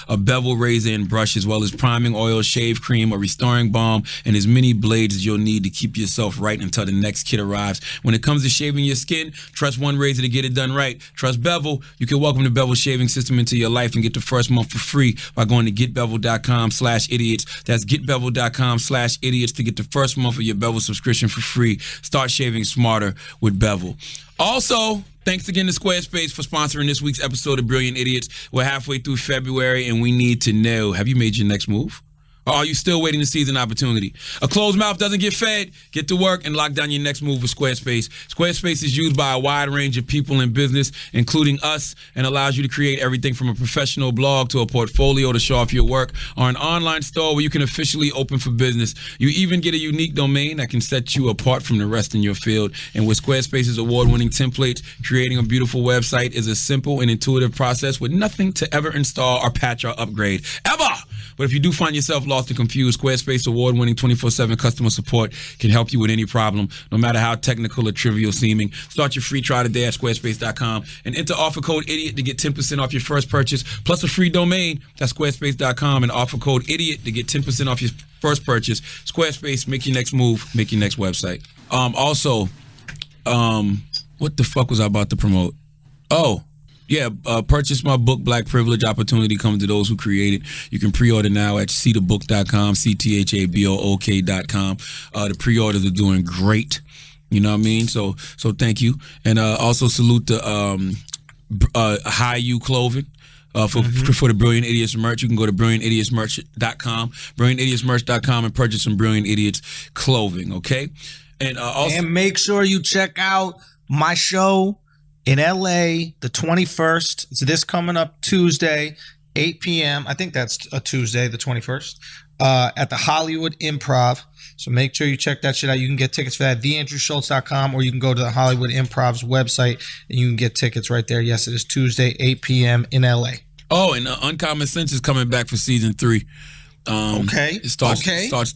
S1: A Bevel razor and brush, as well as priming oil, shave cream, a restoring balm, and as many blades as you'll need to keep yourself right until the next kit arrives. When it comes to shaving your skin, trust one razor to get it done right. Trust Bevel. You can welcome the Bevel shaving system into your life and get the first month for free by going to getbevel.com/idiots. That's getbevel.com/idiots to get the first month of your Bevel subscription for free. Start shaving smarter with Bevel. Also, thanks again to Squarespace for sponsoring this week's episode of Brilliant Idiots. We're halfway through February, and we need to know, have you made your next move? Or are you still waiting to seize an opportunity? A closed mouth doesn't get fed. Get to work and lock down your next move with Squarespace. Squarespace is used by a wide range of people in business, including us, and allows you to create everything from a professional blog to a portfolio to show off your work, or an online store where you can officially open for business. You even get a unique domain that can set you apart from the rest in your field. And with Squarespace's award-winning templates, creating a beautiful website is a simple and intuitive process with nothing to ever install or patch or upgrade. Ever! But if you do find yourself lost and confused, Squarespace award-winning 24/7 customer support can help you with any problem, no matter how technical or trivial seeming. Start your free trial today at squarespace.com and enter offer code IDIOT to get 10% off your first purchase, plus a free domain. That's squarespace.com, and offer code IDIOT to get 10% off your first purchase. Squarespace, make your next move, make your next website. Also, what the fuck was I about to promote? Oh, purchase my book, Black Privilege. Opportunity comes to those who create it. You can pre-order now at ctabook.com, cthabook.com. The pre-orders are doing great. You know what I mean? So thank you. And also salute the High U Clothing. For the Brilliant Idiots merch, you can go to brilliantidiotsmerch.com, brilliantidiotsmerch.com, and purchase some Brilliant Idiots clothing, okay? And also,
S2: and make sure you check out my show in LA the 21st. It's this coming up Tuesday, 8 p.m. I think that's a Tuesday, the 21st, at the Hollywood Improv. So make sure you check that shit out. You can get tickets for that, theandrewschulz.com, or you can go to the Hollywood Improv's website and you can get tickets right there. Yes, it is Tuesday, 8 p.m. in LA.
S1: Oh, and Uncommon Sense is coming back for season 3.
S2: Okay.
S1: It starts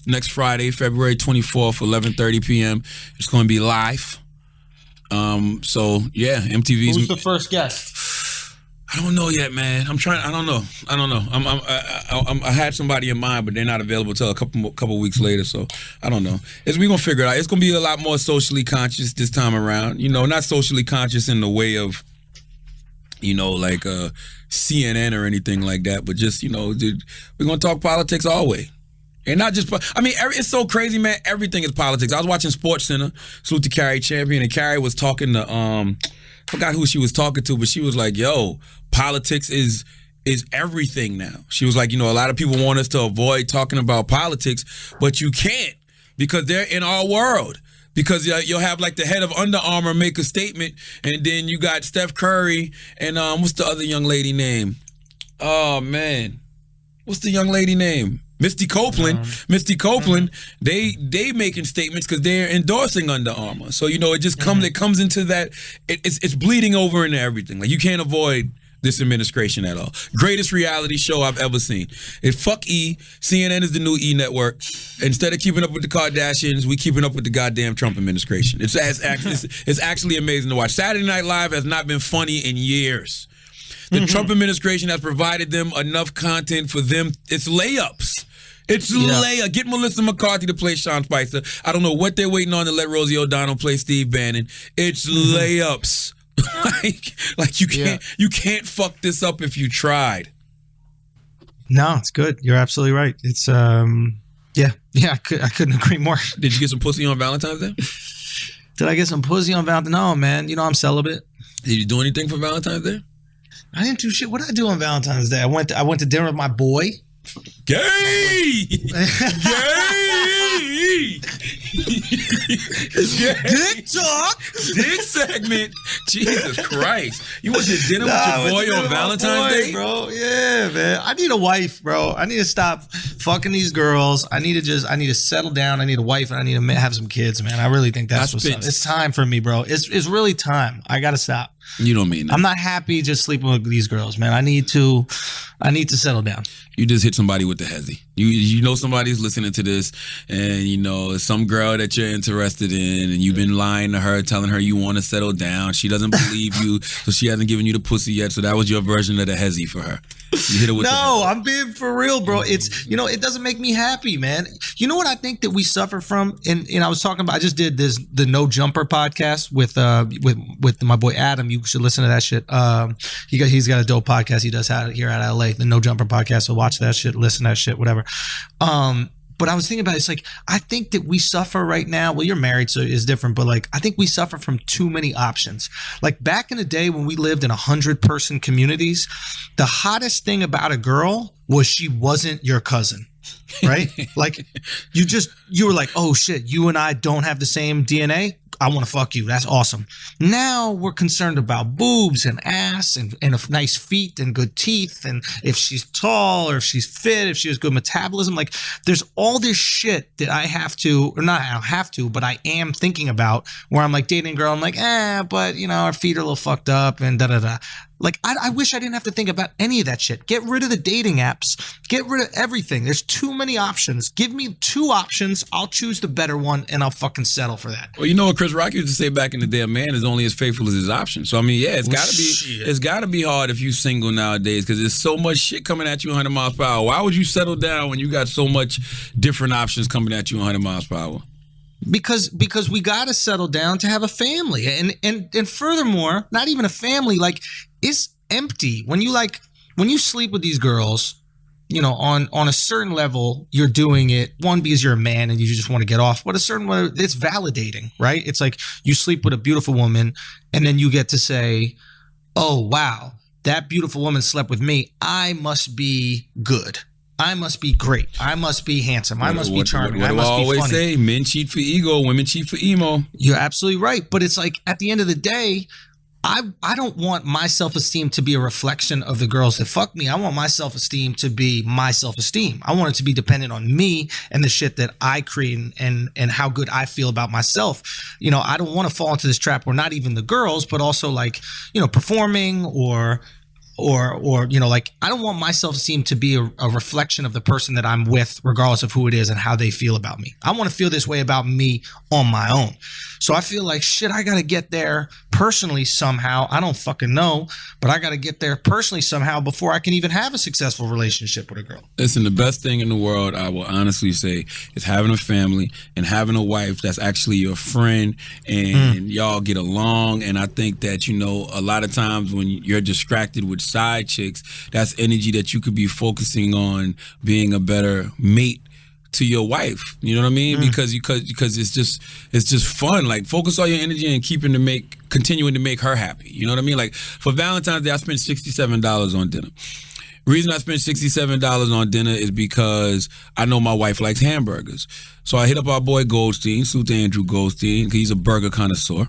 S1: next Friday, February 24th, 11:30 p.m. It's going to be live. So yeah, MTV's.
S2: Who's the first guest?
S1: I don't know yet, man. I don't know. I had somebody in mind, but they're not available till a couple weeks later. So I don't know. We're gonna figure it out. It's gonna be a lot more socially conscious this time around. You know, not socially conscious in the way of, you know, like CNN or anything like that, but just, you know, dude, we're gonna talk politics all the way. And not just, I mean, it's so crazy, man. Everything is politics. I was watching SportsCenter, salute to Carrie Champion, and Carrie was talking to, I forgot who she was talking to, but she was like, yo, politics is everything now. She was like, you know, a lot of people want us to avoid talking about politics, but you can't because they're in our world. Because you'll have like the head of Under Armour make a statement, and then you got Steph Curry and what's the other young lady name? Oh, man. What's the young lady name? Misty Copeland. Misty Copeland, they making statements because they're endorsing Under Armour. So, you know, it just comes, it comes into that, it's bleeding over into everything. Like, you can't avoid this administration at all. Greatest reality show I've ever seen. Fuck E. CNN is the new E network. Instead of keeping up with the Kardashians, we keeping up with the goddamn Trump administration. It's actually amazing to watch. Saturday Night Live has not been funny in years. The Trump administration has provided them enough content for them. It's layups. It's layup. Get Melissa McCarthy to play Sean Spicer. I don't know what they're waiting on to let Rosie O'Donnell play Steve Bannon. It's layups. like you can't fuck this up if you tried.
S2: No, it's good. You're absolutely right. It's I couldn't agree more.
S1: Did you get some pussy on Valentine's Day?
S2: Did I get some pussy on Valentine's? No, man. You know I'm celibate.
S1: Did you do anything for Valentine's Day?
S2: I didn't do shit. What did I do on Valentine's Day? I went to dinner with my boy.
S1: Gay! Gay!
S2: Dick talk!
S1: Dick segment. Jesus Christ. You went to dinner with your boy on Valentine's Day?
S2: Bro. Yeah, man. I need a wife, bro. I need to stop fucking these girls. I need to settle down. I need a wife and I need to have some kids, man. I really think that's what's up. It's time for me, bro. It's really time. I gotta stop.
S1: You don't mean that.
S2: I'm not happy just sleeping with these girls, man. I need to settle down.
S1: You just hit somebody with the hezzy. You know somebody's listening to this, and you know some girl that you're interested in, and you've been lying to her, telling her you want to settle down. She doesn't believe you, so she hasn't given you the pussy yet. So that was your version of the hezzy for her. You hit it with
S2: no, I'm being for real, bro. It's, you know, it doesn't make me happy, man. You know what I think that we suffer from, and I was talking about. I just did the No Jumper podcast with my boy Adam. You should listen to that shit. He's got a dope podcast he does here at LA, the No Jumper podcast. So watch that shit, listen to that shit, whatever. But I was thinking about it, it's like, I think that we suffer right now. Well, you're married, so it's different, but like, I think we suffer from too many options. Like back in the day when we lived in 100-person communities, the hottest thing about a girl was she wasn't your cousin, right? Like you were like, oh shit, you and I don't have the same DNA. I want to fuck you. That's awesome. Now we're concerned about boobs and ass and nice feet and good teeth. And if she's tall or if she's fit, if she has good metabolism, like there's all this shit that I have to, or not I don't have to, but I am thinking about where I'm like dating a girl. I'm like, but you know, her feet are a little fucked up and da-da-da. Like, I wish I didn't have to think about any of that shit. Get rid of the dating apps. Get rid of everything. There's too many options. Give me 2 options. I'll choose the better one, and I'll fucking settle for that.
S1: Well, you know what Chris Rock used to say back in the day, a man is only as faithful as his options. So, I mean, yeah, it's got to be hard if you're single nowadays because there's so much shit coming at you 100 miles per hour. Why would you settle down when you got so much different options coming at you 100 miles per hour?
S2: Because we got to settle down to have a family. And furthermore, not even a family, like, empty. When you sleep with these girls, you know, on a certain level, you're doing it, one, because you're a man and you just want to get off, but a certain way, it's validating, right? It's like you sleep with a beautiful woman and then you get to say, oh, wow, that beautiful woman slept with me. I must be good. I must be great. I must be handsome. I must be charming. I must be funny. What do I always say?
S1: Men cheat for ego, women cheat for emo.
S2: You're absolutely right. But it's like, at the end of the day, I don't want my self-esteem to be a reflection of the girls that fuck me. I want my self-esteem to be my self-esteem. I want it to be dependent on me and the shit that I create and how good I feel about myself. You know, I don't want to fall into this trap where not even the girls, but also like, you know, performing or you know, like, I don't want my self-esteem to be a reflection of the person that I'm with, regardless of who it is and how they feel about me. I want to feel this way about me on my own. So I feel like, shit, I got to get there personally somehow. I don't fucking know, but I got to get there personally somehow before I can even have a successful relationship with a girl.
S1: Listen, the best thing in the world, I will honestly say, is having a family and having a wife that's actually your friend and y'all get along. And I think that, you know, a lot of times when you're distracted with side chicks, that's energy that you could be focusing on being a better mate to your wife. You know what I mean? Because it's just fun. Like, focus all your energy and continuing to make her happy. You know what I mean? Like, for Valentine's Day, I spent $67 on dinner. The reason I spent $67 on dinner is because I know my wife likes hamburgers. So I hit up our boy Goldstein, Salute to Andrew Goldstein, because he's a burger connoisseur.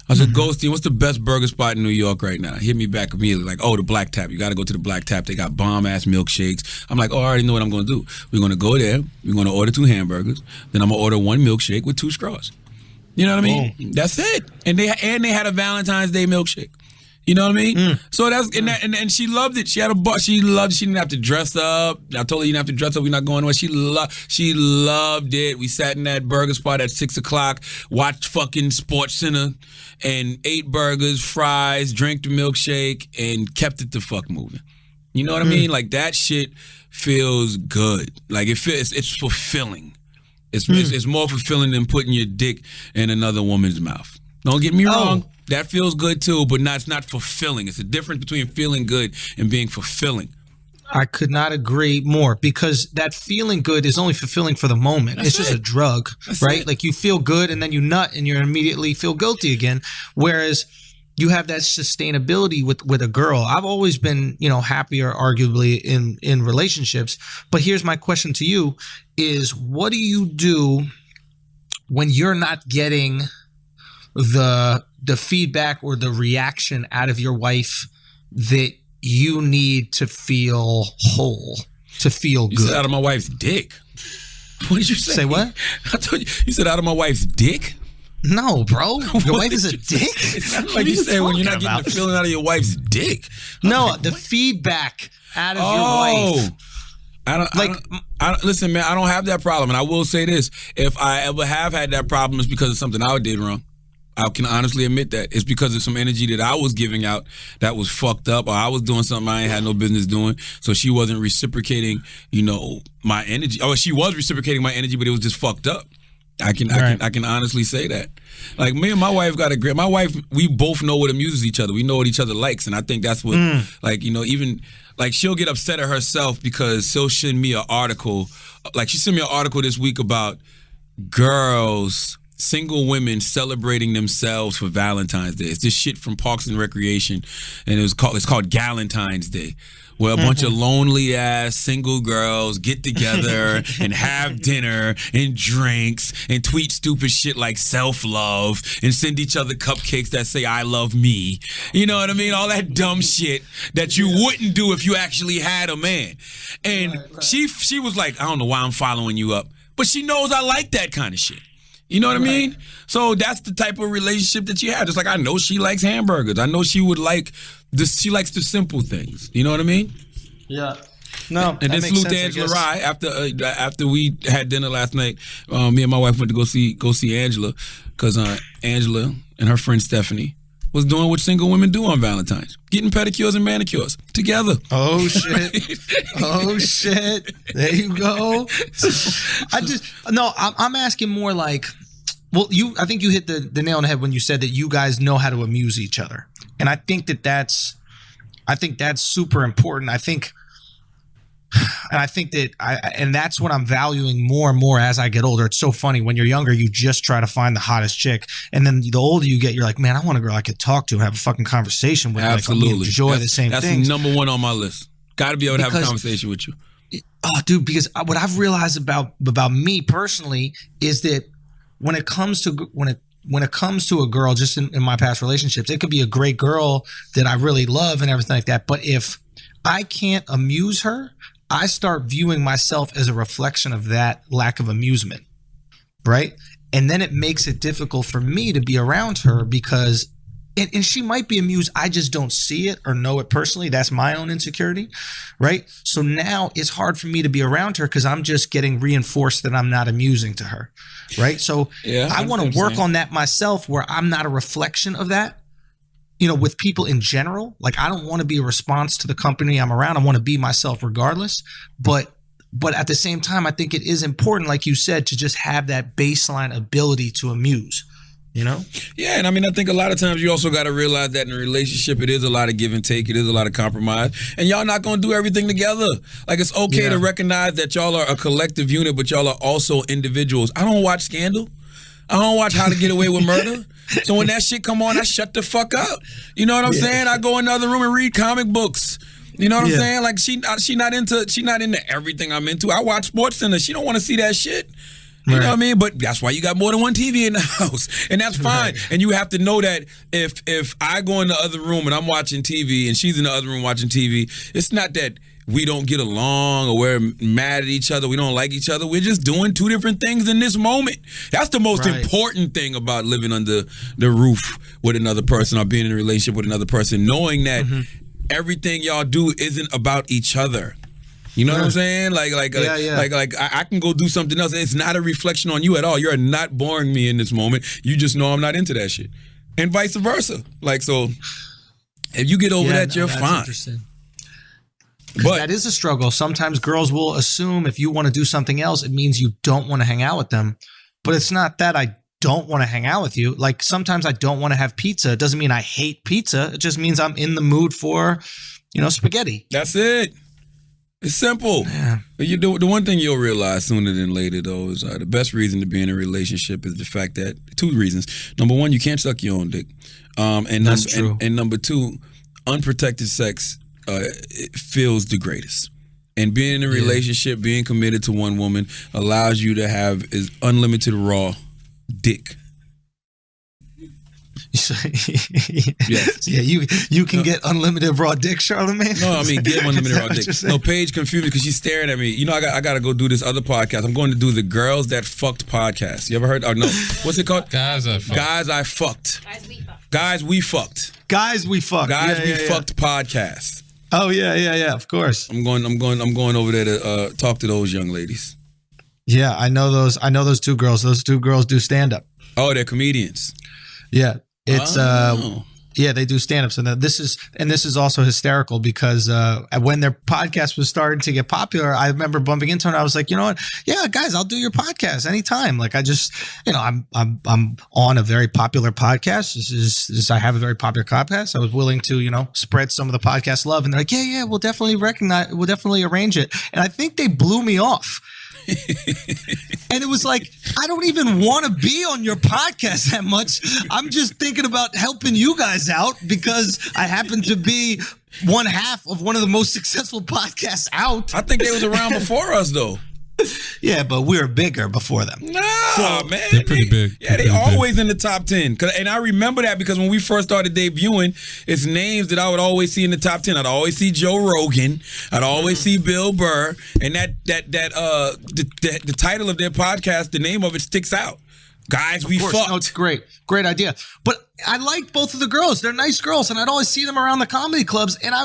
S1: I said, Goldstein, what's the best burger spot in New York right now? He hit me back immediately, like, oh, the Black Tap. You got to go to the Black Tap. They got bomb-ass milkshakes. I'm like, oh, I already know what I'm going to do. We're going to go there. We're going to order 2 hamburgers. Then I'm going to order 1 milkshake with 2 straws. You know what I mean? Oh. That's it. And they had a Valentine's Day milkshake. You know what I mean? So that's and she loved it. She had a bar. She didn't have to dress up. I told her you didn't have to dress up. We're not going anywhere. She loved it. We sat in that burger spot at 6:00, watched fucking Sports Center, and ate burgers, fries, drank the milkshake, and kept it the fuck moving. You know what I mean? Like, that shit feels good. Like, it's fulfilling. It's more fulfilling than putting your dick in another woman's mouth. Don't get me wrong. That feels good too, but it's not fulfilling. It's a difference between feeling good and being fulfilling.
S2: I could not agree more, because that feeling good is only fulfilling for the moment. It's just a drug, right? Like, you feel good and then you nut and you immediately feel guilty again. Whereas you have that sustainability with a girl. I've always been, you know, happier arguably in relationships. But here's my question to you is, what do you do when you're not getting the feedback or the reaction out of your wife that you need to feel whole, to feel good?
S1: You said out of my wife's dick. What did you say?
S2: Say what?
S1: I told you said out of my wife's dick?
S2: No, bro. Your wife is a dick?
S1: It's not like you said when you're not getting the feeling out of your wife's dick.
S2: No, like, the feedback out of your wife.
S1: I don't listen, man, I don't have that problem. And I will say this. If I ever have had that problem, it's because of something I did wrong. I can honestly admit that. It's because of some energy that I was giving out that was fucked up, or I was doing something I ain't had no business doing. So she wasn't reciprocating, you know, my energy. Or she was reciprocating my energy, but it was just fucked up. I can honestly say that. Like, me and my wife we both know what amuses each other. We know what each other likes. And I think that's what, like, you know, even, like, she'll get upset at herself because she'll send me an article. Like, she sent me an article this week about single women celebrating themselves for Valentine's Day. It's this shit from Parks and Recreation, and it's called Galentine's Day, where a bunch of lonely ass single girls get together and have dinner and drinks and tweet stupid shit like self-love and send each other cupcakes that say I love me. You know what I mean? All that dumb shit that you wouldn't do if you actually had a man. And she was like, I don't know why I'm following you up, but she knows I like that kind of shit. You know what I mean? So that's the type of relationship that you have. Just like, I know she likes hamburgers. I know she would like this. She likes the simple things. You know what I mean?
S2: Yeah. No.
S1: And then salute to Angela Rye. After we had dinner last night, me and my wife went to go see Angela, because Angela and her friend Stephanie was doing what single women do on Valentine's, getting pedicures and manicures together.
S2: Oh shit! Oh shit! There you go. I'm asking more like, well, I think you hit the nail on the head when you said that you guys know how to amuse each other, and I think that's I think that's super important. I think that's what I'm valuing more and more as I get older. It's so funny. When you're younger, you just try to find the hottest chick. And then the older you get, you're like, man, I want a girl I could talk to and have a fucking conversation with.
S1: Absolutely.
S2: Like, enjoy the same things.
S1: That's number one on my list. Got to be able to have a conversation with you.
S2: Oh, dude, because what I've realized about me personally is that when it comes to a girl, just in my past relationships, it could be a great girl that I really love and everything like that. But if I can't amuse her, I start viewing myself as a reflection of that lack of amusement, right? And then it makes it difficult for me to be around her because, and she might be amused, I just don't see it or know it personally. That's my own insecurity, right? So now it's hard for me to be around her because I'm just getting reinforced that I'm not amusing to her, right? So I want to work on that myself where I'm not a reflection of that. You know, with people in general, like I don't want to be a response to the company I'm around. I want to be myself regardless. But at the same time, I think it is important, like you said, to just have that baseline ability to amuse, you know?
S1: Yeah, and I mean, I think a lot of times you also got to realize that in a relationship, it is a lot of give and take. It is a lot of compromise. And y'all not going to do everything together. Like, it's okay to recognize that y'all are a collective unit, but y'all are also individuals. I don't watch Scandal. I don't watch How to Get Away with Murder. So when that shit come on, I shut the fuck up. You know what I'm saying? I go in another room and read comic books. You know what I'm saying? Like she not into everything I'm into. I watch Sports Center. She don't want to see that shit. You know what I mean? But that's why you got more than one TV in the house. And that's fine. And you have to know that if I go in the other room and I'm watching TV and she's in the other room watching TV, it's not that we don't get along or we're mad at each other, we don't like each other. We're just doing two different things in this moment. That's the most important thing about living under the roof with another person or being in a relationship with another person, knowing that everything y'all do isn't about each other. You know what I'm saying? Like I can go do something else. It's not a reflection on you at all. You're not boring me in this moment. You just know I'm not into that shit. And vice versa. Like, so if you get over that, you're fine.
S2: But that is a struggle. Sometimes girls will assume if you want to do something else, it means you don't want to hang out with them. But it's not that I don't want to hang out with you. Like sometimes I don't want to have pizza. It doesn't mean I hate pizza. It just means I'm in the mood for, spaghetti.
S1: That's it. It's simple. Yeah. The one thing you'll realize sooner than later, though, is the best reason to be in a relationship is the fact that, two reasons. Number one, you can't suck your own dick. That's true. And number two, unprotected sex it feels the greatest. And being in a relationship, being committed to one woman allows you to have unlimited raw dick.
S2: Yes. Yeah, you can get unlimited raw dick, Charlamagne.
S1: No, I mean get unlimited raw dick. No, Paige confused me because she's staring at me. You know, I got to go do this other podcast. I'm going to do the Girls That Fucked podcast. You ever heard? Oh no, what's it called?
S3: Guys I Fucked.
S1: Guys I Fucked. Guys We Fucked.
S2: Guys We Fucked.
S1: Guys We Fucked podcast.
S2: Oh yeah, of course.
S1: I'm going over there to talk to those young ladies.
S2: Yeah, I know those two girls. Those two girls do stand up.
S1: Oh, they're comedians.
S2: Yeah. It's they do stand-ups, and this is also hysterical because when their podcast was starting to get popular, I remember bumping into her and I was like, you know what? Yeah, guys, I'll do your podcast anytime. Like I just, I'm on a very popular podcast. I have a very popular podcast. I was willing to, spread some of the podcast love, and they're like, yeah, we'll definitely arrange it. And I think they blew me off. And it was like, I don't even want to be on your podcast that much. I'm just thinking about helping you guys out because I happen to be one half of one of the most successful podcasts out.
S1: I think they was around before us though.
S2: Yeah, but we were bigger before them.
S1: No, man.
S3: They're pretty big.
S1: Yeah, they always in the top 10. And I remember that because when we first started debuting, it's names that I would always see in the top 10. I'd always see Joe Rogan. I'd always see Bill Burr. And the title of their podcast, the name of it sticks out. Guys We Fucked.
S2: No, it's great. Great idea. But I like both of the girls. They're nice girls. And I'd always see them around the comedy clubs. And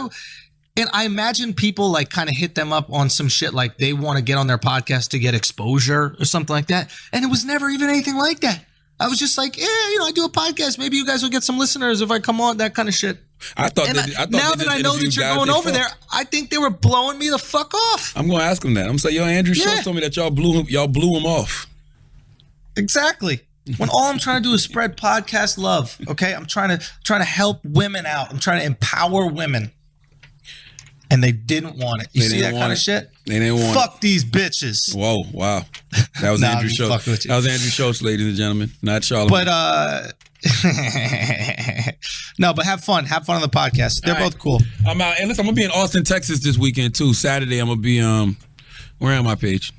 S2: I imagine people like kind of hit them up on some shit like they want to get on their podcast to get exposure or something like that. And it was never even anything like that. I was just like, yeah, I do a podcast. Maybe you guys will get some listeners if I come on, that kind of shit.
S1: I thought
S2: now that I know that you're going over there, I think they were blowing me the fuck off.
S1: I'm going to ask them that. I'm going to say, yo, Andrew Schulz told me that y'all blew him off.
S2: Exactly. When all I'm trying to do is spread podcast love. Okay. I'm trying to help women out. I'm trying to empower women. and they didn't want it. You see that kind of shit?
S1: They didn't want
S2: Fuck these bitches.
S1: Whoa, wow. That was Andrew Schulz. That was Andrew Schulz, ladies and gentlemen, not Charlamagne.
S2: But no, but have fun. Have fun on the podcast. They're both cool.
S1: I'm out. And listen, I'm gonna be in Austin, Texas this weekend too. Saturday, I'm gonna be where am I, Paige?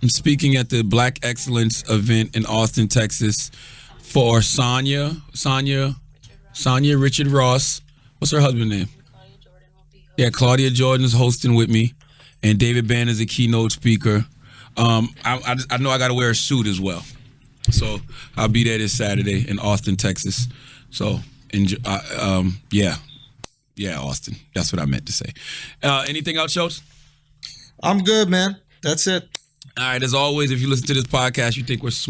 S1: I'm speaking at the Black Excellence event in Austin, Texas for Sonia Richard Ross. What's her husband's name? Yeah, Claudia Jordan's hosting with me, and David Banner's a keynote speaker. I know I got to wear a suit as well, so I'll be there this Saturday in Austin, Texas. So, yeah, Austin. That's what I meant to say. Anything else, Schulz?
S2: I'm good, man. That's it.
S1: All right. As always, if you listen to this podcast, you think we're smart.